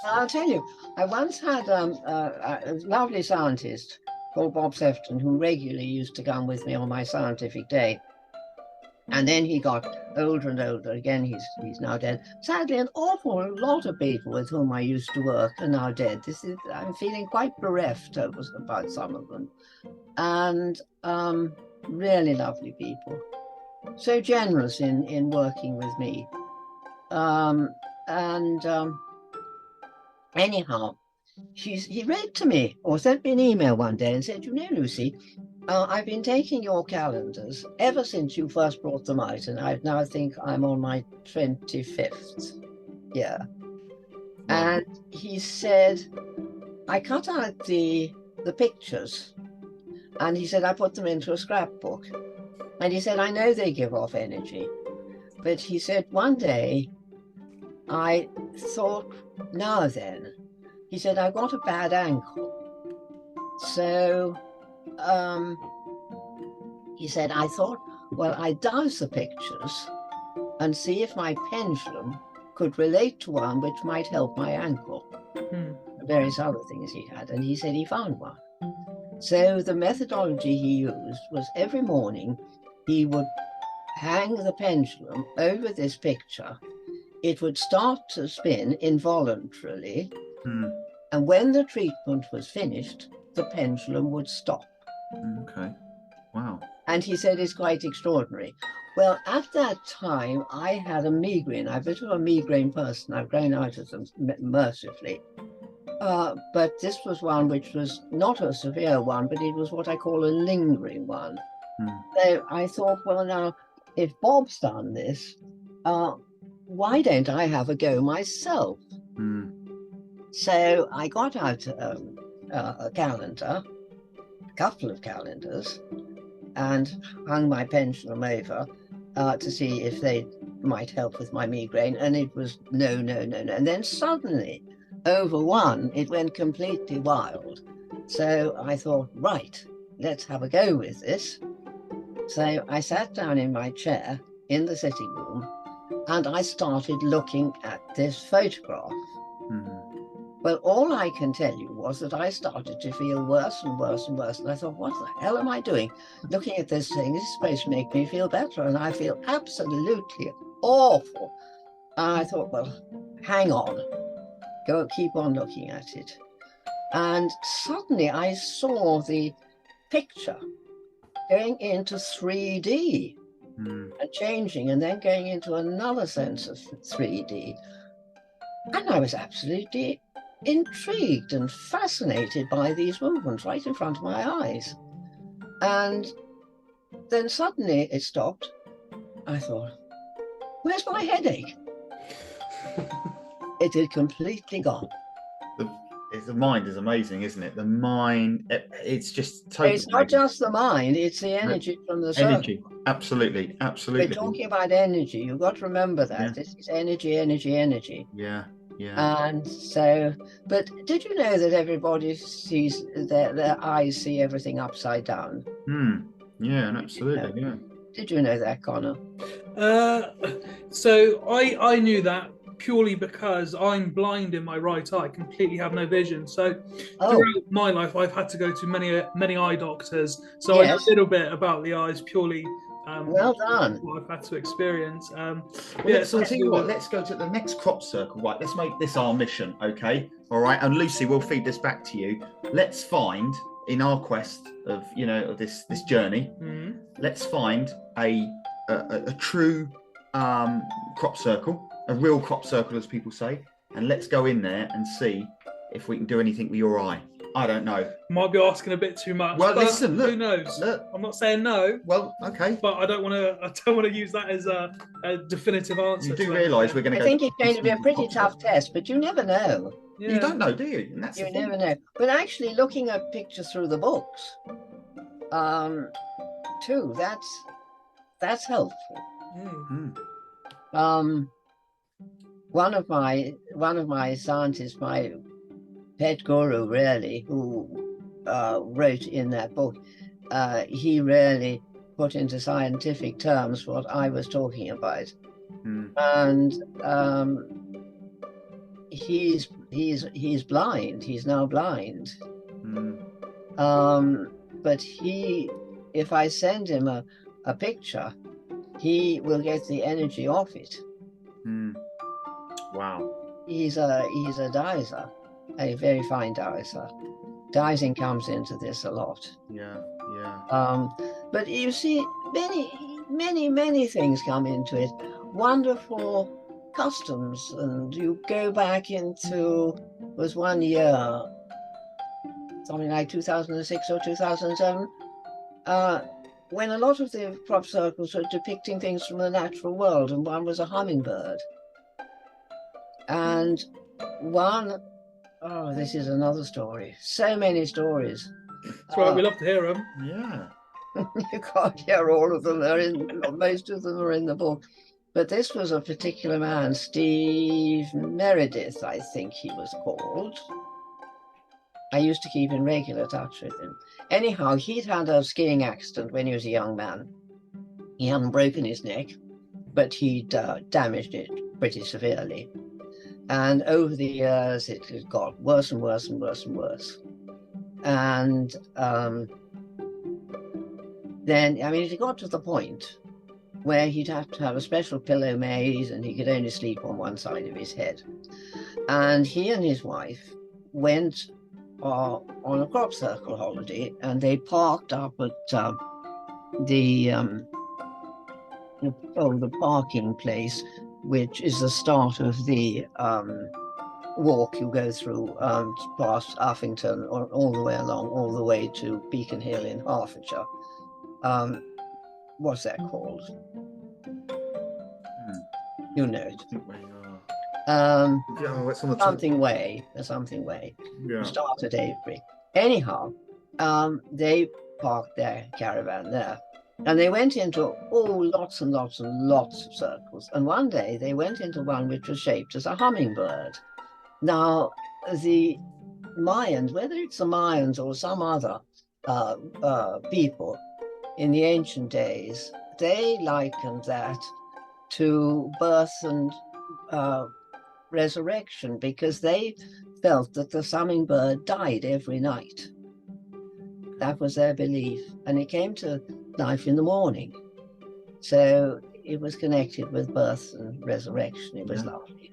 I'll tell you, I once had a lovely scientist called Bob Sefton, who regularly used to come with me on my scientific day. And then he got older and older. Again, he's now dead. Sadly, an awful lot of people with whom I used to work are now dead. I'm feeling quite bereft about some of them. And really lovely people. So generous in working with me. Anyhow, he read to me or sent me an email one day and said, you know, Lucy, I've been taking your calendars ever since you first brought them out, and I now think I'm on my 25th year. And he said, I cut out the pictures, and he said, I put them into a scrapbook. And he said, I know they give off energy. But he said, one day, I thought, now then, he said, I've got a bad ankle. So he said, I thought, well, I'd douse the pictures and see if my pendulum could relate to one which might help my ankle. Various other things he had. And he said he found one. So the methodology he used was every morning he would hang the pendulum over this picture. It would start to spin involuntarily. And when the treatment was finished, the pendulum would stop. Okay. Wow. And he said it's quite extraordinary. Well, at that time, I had a migraine. I'm a bit of a migraine person. I've grown out of them mercifully. But this was one which was not a severe one, but it was what I call a lingering one. So I thought, well, now, if Bob's done this, why don't I have a go myself? So I got out a calendar, a couple of calendars, and hung my pendulum over to see if they might help with my migraine. And it was no. And then suddenly, over one, it went completely wild. So I thought, right, let's have a go with this. So I sat down in my chair in the sitting room and I started looking at this photograph. Well, all I can tell you was that I started to feel worse and worse and worse. And I thought, what the hell am I doing? Looking at this thing, this is supposed to make me feel better. And I feel absolutely awful. And I thought, well, hang on. Keep on looking at it. And suddenly I saw the picture going into 3D and changing and then going into another sense of 3D. And I was absolutely intrigued and fascinated by these movements right in front of my eyes. And then suddenly it stopped. I thought, where's my headache? It had completely gone. The mind is amazing, isn't it? The mind, it's just totally. It's not just the mind, it's the energy from the circle. Energy, absolutely. We're talking about energy. You've got to remember that. This is energy. Yeah. And so, but did you know that everybody sees, their eyes see everything upside down? Yeah, absolutely, yeah. Did you know that, Connor? So I knew that purely because I'm blind in my right eye, completely have no vision. So throughout my life, I've had to go to many eye doctors. So I know a little bit about the eyes purely. Well done. What I've had to experience. I'll tell you what, let's go to the next crop circle. Right, let's make this our mission, okay? All right, and Lucy, we'll feed this back to you. Let's find, in our quest of, of this journey, let's find a true crop circle, a real crop circle, as people say, and let's go in there and see if we can do anything with your eye. I don't know. Might be asking a bit too much. Well, but listen, look, who knows? look. I'm not saying no, Well, okay. but I don't want to use that as a definitive answer. You to do that. realise we're going to I go. think it's going to be a pretty tough test, but you never know. Yeah. You don't know, do you? And that's You the thing. never know. But actually, looking at pictures through the books, too, that's helpful. Mm. One of my scientists, my pet guru, really, who wrote in that book, he really put into scientific terms what I was talking about, and he's blind. He's now blind. But if I send him a picture, he will get the energy off it. Wow. He's a dicer, a very fine dicer. Dicing comes into this a lot. Yeah. But you see, many things come into it. Wonderful customs, and you go back into, was one year, something like 2006 or 2007, when a lot of the crop circles were depicting things from the natural world, and one was a hummingbird. And one, oh, this is another story. So many stories. That's right. We love to hear them. Yeah. You can't hear all of them. Most of them are in the book. But this was a particular man, Steve Meredith, I think he was called. I used to keep in regular touch with him. Anyhow, he'd had a skiing accident when he was a young man. He hadn't broken his neck, but he'd damaged it pretty severely. And over the years, it got worse and worse and worse and worse. And then, I mean, it got to the point where he'd have to have a special pillow made, and he could only sleep on one side of his head. And he and his wife went on a crop circle holiday, and they parked up at the parking place, which is the start of the walk you go through past Uffington, or all the way along, all the way to Beacon Hill in Hertfordshire. What's that called? You know it. It's on the Something way. Yeah. Start at Avebury. Anyhow, they parked their caravan there, and they went into lots and lots and lots of circles. And one day they went into one which was shaped as a hummingbird. Now, the Mayans, whether it's the Mayans or some other people in the ancient days, they likened that to birth and resurrection, because they felt that the hummingbird died every night. That was their belief, and it came to life in the morning. So it was connected with birth and resurrection. It was lovely.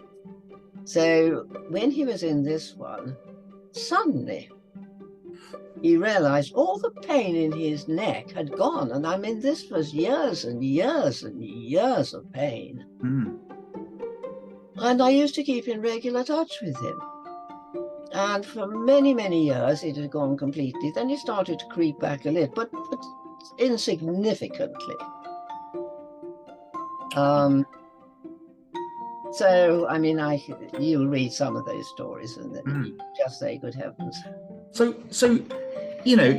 So when he was in this one, suddenly he realized all the pain in his neck had gone. And I mean, this was years and years and years of pain. And I used to keep in regular touch with him. And for many, many years, it had gone completely. Then it started to creep back a little, but insignificantly. So, I mean, you'll read some of those stories, and then you just say, "Good heavens!" So you know,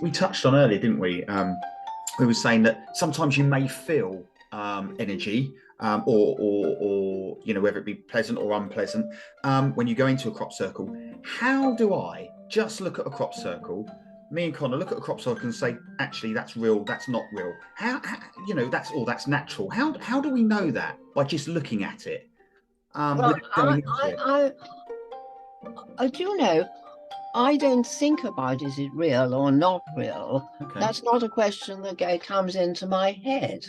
we touched on earlier, didn't we? We were saying that sometimes you may feel energy, or you know, whether it be pleasant or unpleasant, when you go into a crop circle. How do I just look at a crop circle? Me and Connor look at a crop circle and say, actually, that's real, that's not real. How you know, that's natural. How do we know that? By just looking at it. Well, I do know. I don't think about, is it real or not real? Okay. That's not a question that comes into my head.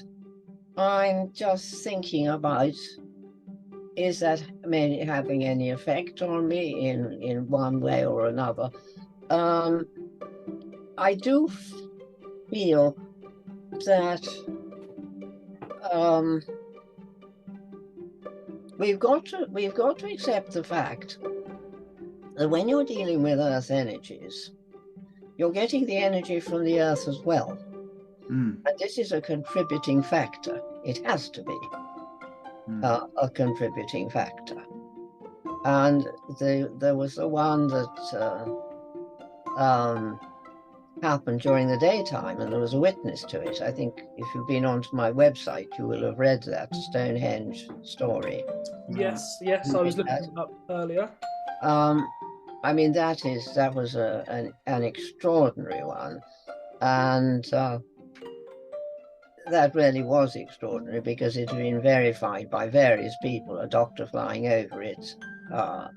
I'm just thinking about, is that having any effect on me in one way or another? I do feel that we've got to accept the fact that when you're dealing with Earth energies, you're getting the energy from the Earth as well. Mm. And this is a contributing factor. It has to be a contributing factor. And there was the one that happened during the daytime, and there was a witness to it. I think if you've been onto my website, you will have read that Stonehenge story. Yes, I was looking it up earlier. I mean, that was an extraordinary one, and that really was extraordinary because it had been verified by various people. A doctor flying over it at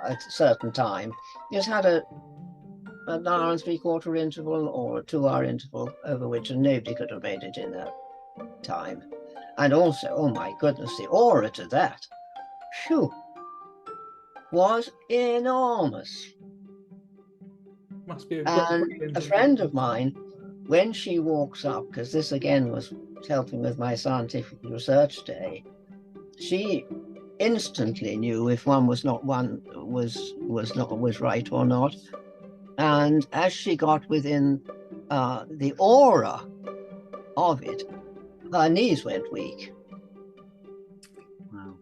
a certain time just had an hour and three-quarter interval or a 2-hour interval over which, and nobody could have made it in that time. And also, oh my goodness, the aura to that, phew, was enormous. Must be And a friend of mine, when she walks up, because this again was helping with my scientific research day, she instantly knew if one was right or not. And as she got within the aura of it, her knees went weak. Wow.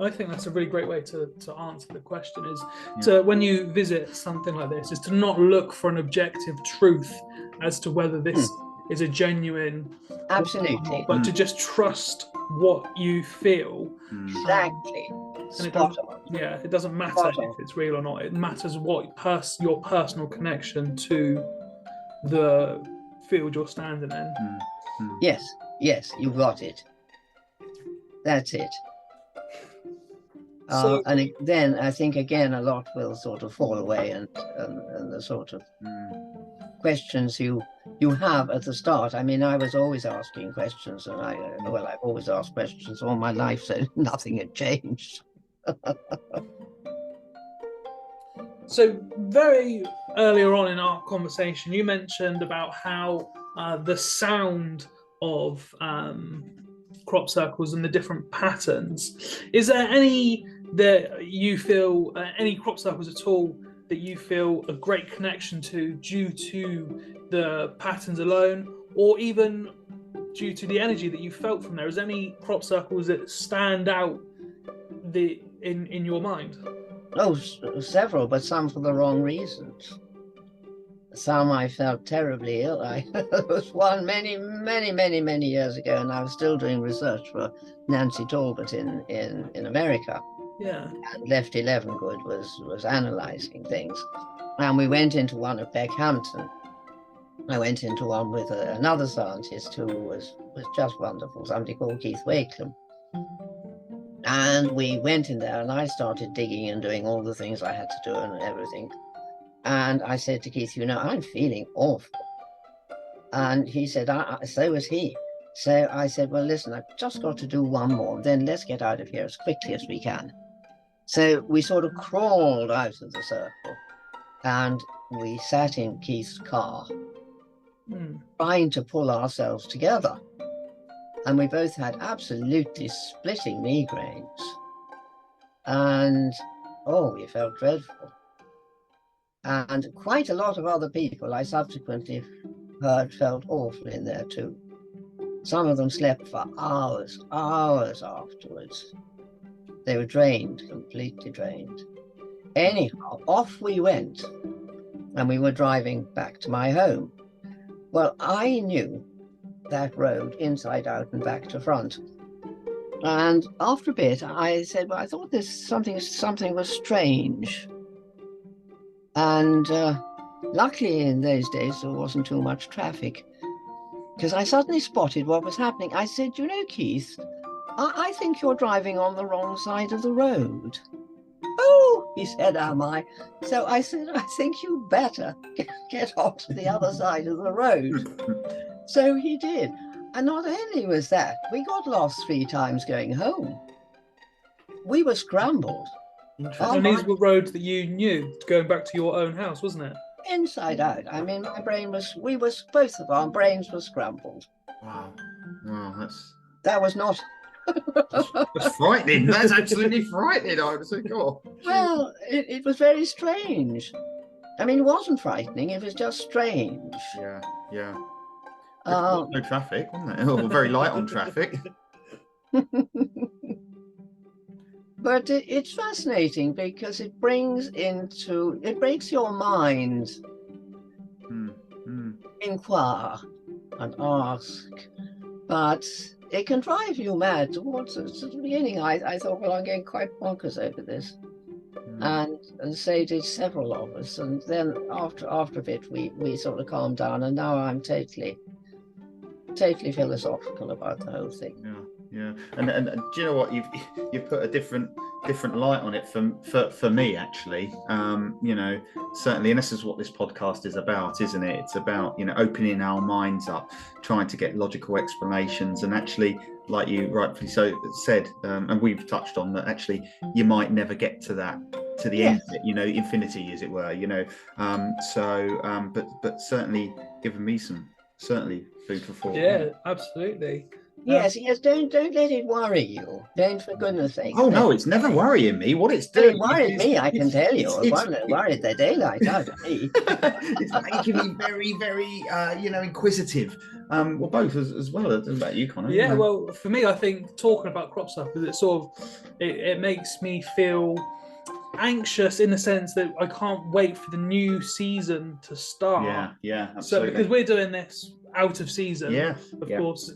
I think that's a really great way to answer the question, is to, when you visit something like this, is to not look for an objective truth as to whether this is a genuine, absolutely, but to just trust what you feel. Exactly. And it doesn't matter if it's real or not. It matters what your personal connection to the field you're standing in. Yes, you got it. That's it. And then I think again a lot will sort of fall away, and the sort of questions you have at the start. I mean, I was always asking questions, and I've always asked questions all my life, so nothing had changed. So very earlier on in our conversation, you mentioned about how the sound of crop circles and the different patterns. Is there any that you feel, any crop circles at all that you feel a great connection to due to the patterns alone, or even due to the energy that you felt from there? Is there any crop circles that stand out in your mind? Oh, several, but some for the wrong reasons. Some I felt terribly ill. There was one many years ago, and I was still doing research for Nancy Talbot in America. Yeah. And Lefty Levengood was analysing things. And we went into one at Beckhampton. I went into one with another scientist who was just wonderful, somebody called Keith Wakelam. And we went in there, and I started digging and doing all the things I had to do and everything. And I said to Keith, I'm feeling awful. And he said, so was he. So I said, well, listen, I've just got to do one more. Then let's get out of here as quickly as we can. So we sort of crawled out of the circle, and we sat in Keith's car, trying to pull ourselves together. And we both had absolutely splitting migraines. And, we felt dreadful. And quite a lot of other people I subsequently heard felt awful in there too. Some of them slept for hours afterwards. They were drained, completely drained. Anyhow, off we went, and we were driving back to my home. Well, I knew that road inside out and back to front. And after a bit, I said, well, I thought something was strange. And luckily in those days, there wasn't too much traffic, because I suddenly spotted what was happening. I said, Keith, I think you're driving on the wrong side of the road. Oh, he said, am I? So I said, I think you better get off to the other side of the road. So he did. And not only was that, we got lost 3 times going home. We were scrambled. And these were roads that you knew, going back to your own house, wasn't it? Inside out. I mean, both of our brains were scrambled. Wow, That was not That's frightening. That's absolutely frightening. I was like, oh. Well, it was very strange. I mean, it wasn't frightening, it was just strange. Yeah, yeah. Um, No traffic, wasn't it? Or very light on traffic. but it's fascinating because it breaks your mind, inquire and ask, but it can drive you mad. Towards the beginning, I thought, well, I'm getting quite bonkers over this. And so did several of us. And then after a bit, we sort of calmed down. And now I'm totally philosophical about the whole thing. Yeah. And do you know what? You've put a different light on it for me, actually. You know, certainly, and this is what this podcast is about, isn't it? It's about, you know, opening our minds up, trying to get logical explanations, and actually, like you rightfully so said, and we've touched on that, actually, you might never get to that, to the end of it, you know, infinity, as it were, you know. But certainly given me some food for thought. Yeah, absolutely. Yes, don't let it worry you. Don't, for goodness sake. Oh no, it's never worrying me. What it's doing, it worried me, I can tell you. It worried the daylight out of me. It's making me very, very, you know, inquisitive. Well, both as well. As about you, Connor. Yeah, well, for me, I think talking about crop stuff, because it makes me feel anxious in the sense that I can't wait for the new season to start. Yeah, absolutely. So because we're doing this out of season, of course.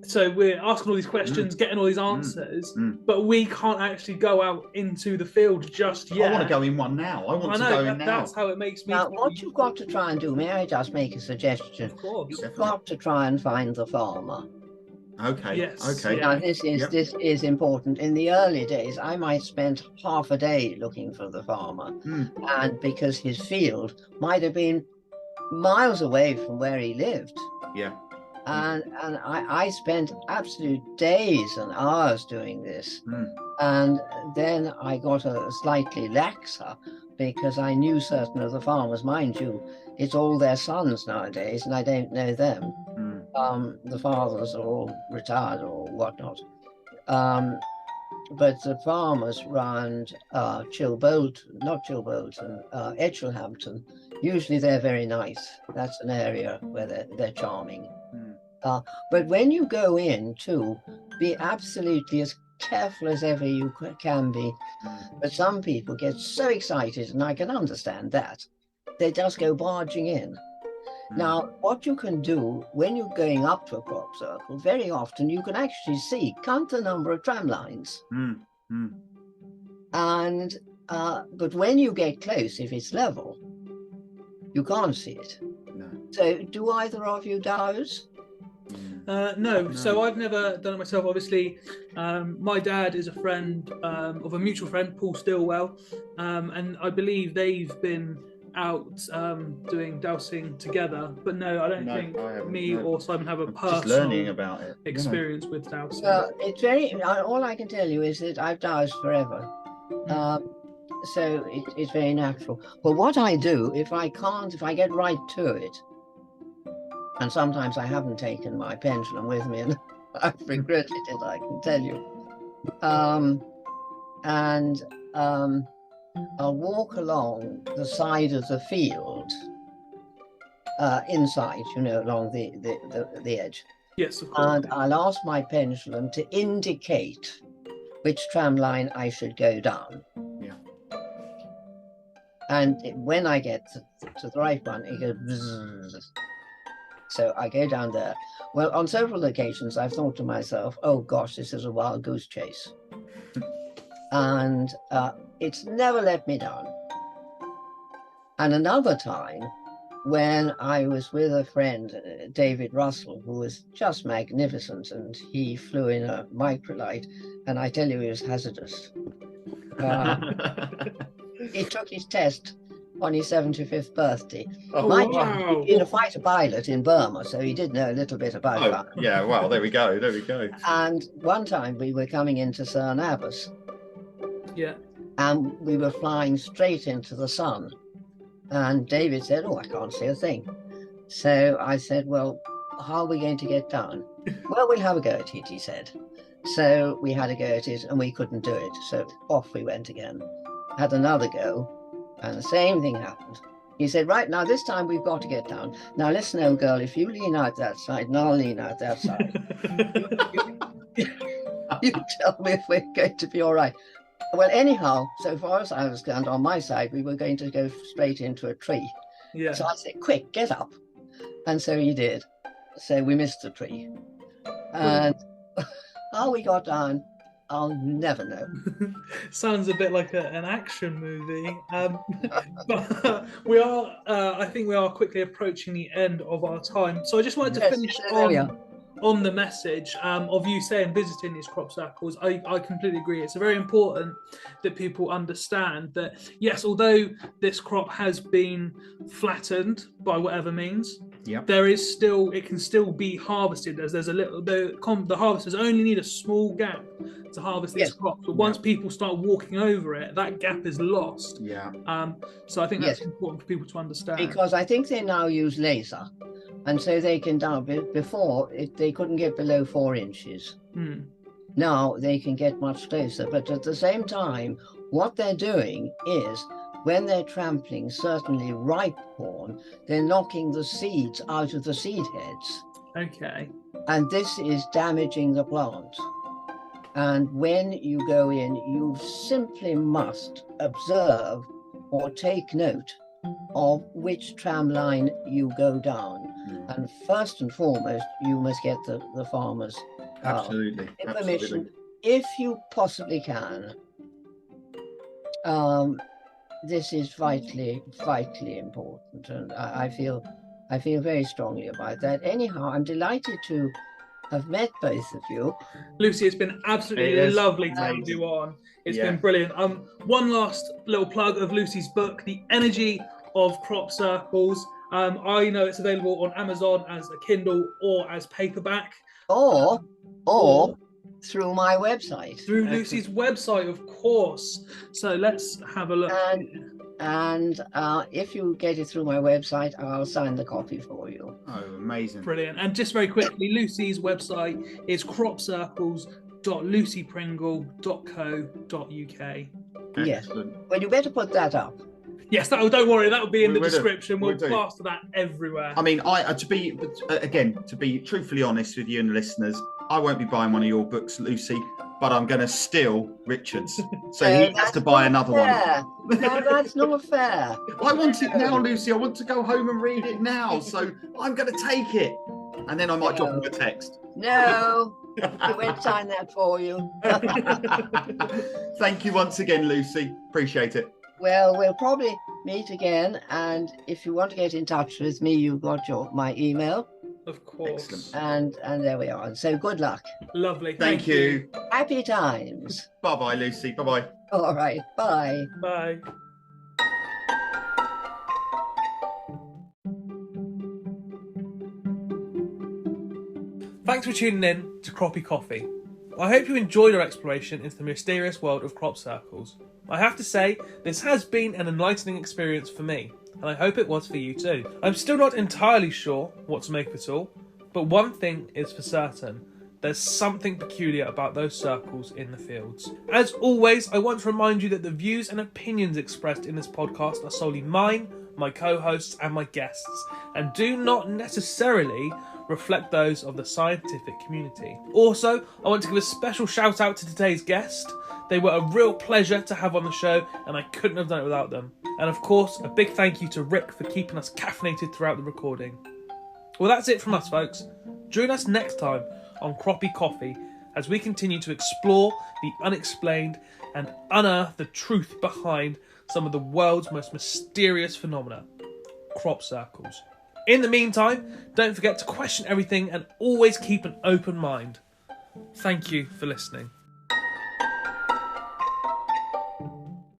So we're asking all these questions, getting all these answers, but we can't actually go out into the field just yet. I want to go in one now. I want to go in now. That's how it makes me. Now, what you've got to try and do, may I just make a suggestion? Of course. You've got to try and find the farmer. Okay. Yes. Okay. Now, this is important. In the early days, I might spend half a day looking for the farmer, and because his field might have been miles away from where he lived. Yeah. And I spent absolute days and hours doing this. And then I got a slightly laxer because I knew certain of the farmers. Mind you, it's all their sons nowadays, and I don't know them. The fathers are all retired or whatnot. But the farmers round Etchelhampton, usually they're very nice. That's an area where they're charming. But when you go in too, be absolutely as careful as ever you can be. But some people get so excited, and I can understand that. They just go barging in. Now, what you can do when you're going up to a crop circle, very often you can actually count the number of tram lines. And but when you get close, if it's level, you can't see it. No. So do either of you dowse? No, so I've never done it myself. Obviously, my dad is a friend of a mutual friend, Paul Stillwell, and I believe they've been out doing dowsing together. But no, I don't think me or Simon have a personal just learning about it, experience with dowsing. Well, it's very. All I can tell you is that I've dowsed forever. So it's very natural. But what I do, if I get right to it, and sometimes I haven't taken my pendulum with me, and I've regretted it, I can tell you. I'll walk along the side of the field, inside, along the edge. Yes, of course. And I'll ask my pendulum to indicate which tram line I should go down. Yeah. And when I get to the right one, it goes bzzz. So I go down there. Well, on several occasions, I've thought to myself, oh gosh, this is a wild goose chase. And it's never let me down. And another time, when I was with a friend, David Russell, who was just magnificent, and he flew in a microlight, and I tell you, he was hazardous. He took his test on his 75th birthday. Mind you, he'd been a fighter pilot in Burma, so he did know a little bit about that. Yeah, well, there we go. And one time we were coming into Cerne Abbas. Yeah. And we were flying straight into the sun. And David said, oh, I can't see a thing. So I said, well, how are we going to get down? Well, we'll have a go at it, he said. So we had a go at it and we couldn't do it. So off we went again. Had another go and the same thing happened. He said, right, now this time we've got to get down. Now listen, old girl, if you lean out that side and I'll lean out that side, you tell me if we're going to be all right. Well, anyhow, so far as I was concerned, on my side, we were going to go straight into a tree. Yeah. So I said, quick, get up. And so he did. So we missed the tree. And how we got down, I'll never know. Sounds a bit like an action movie. But we are, I think we are quickly approaching the end of our time. So I just wanted to finish on the message of you saying visiting these crop circles. I completely agree. It's very important that people understand that, yes, although this crop has been flattened by whatever means, there is still, it can still be harvested, as there's a little, the harvesters only need a small gap to harvest this crop. But once people start walking over it, that gap is lost. So I think that's important for people to understand. Because I think they now use laser. And so they can down, before they couldn't get below 4 inches. Now they can get much closer. But at the same time, what they're doing is, when they're trampling certainly ripe corn, they're knocking the seeds out of the seed heads. Okay. And this is damaging the plant. And when you go in, you simply must observe or take note of which tram line you go down. And first and foremost, you must get the farmers information if you possibly can. This is vitally important, and I feel very strongly about that. Anyhow, I'm delighted to have met both of you. Lucy, it's been absolutely lovely to have you on. It's been brilliant. One last little plug of Lucy's book, The Energy of Crop Circles. I know it's available on Amazon as a Kindle or as paperback. Or through my website. Through Lucy's website, of course. So let's have a look. And if you get it through my website, I'll sign the copy for you. Oh, amazing. Brilliant. And just very quickly, Lucy's website is cropcircles.lucypringle.co.uk. Yes. Well, you better put that up. Yes, don't worry, that'll be in the description. We'll plaster that everywhere. I mean, to be truthfully honest with you and the listeners, I won't be buying one of your books, Lucy, but I'm going to steal Richard's. So he has to buy another one. No, that's not fair. I want it now, Lucy. I want to go home and read it now. So I'm going to take it. And then I might drop him a text. No, I won't sign that for you. Thank you once again, Lucy. Appreciate it. Well, we'll probably meet again. And if you want to get in touch with me, you've got my email. Of course. Excellent. And there we are. So good luck. Lovely. Thank you. Happy times. Bye-bye, Lucy. Bye-bye. All right. Bye. Bye. Thanks for tuning in to Croppie Coffee. I hope you enjoyed our exploration into the mysterious world of crop circles. I have to say, this has been an enlightening experience for me, and I hope it was for you too. I'm still not entirely sure what to make of it all, but one thing is for certain. There's something peculiar about those circles in the fields. As always, I want to remind you that the views and opinions expressed in this podcast are solely mine, my co-hosts and my guests, and do not necessarily reflect those of the scientific community. Also, I want to give a special shout out to today's guest. They were a real pleasure to have on the show, and I couldn't have done it without them. And of course, a big thank you to Rick for keeping us caffeinated throughout the recording. Well, that's it from us, folks. Join us next time on Croppie Coffee as we continue to explore the unexplained and unearth the truth behind some of the world's most mysterious phenomena, crop circles. In the meantime, don't forget to question everything and always keep an open mind. Thank you for listening.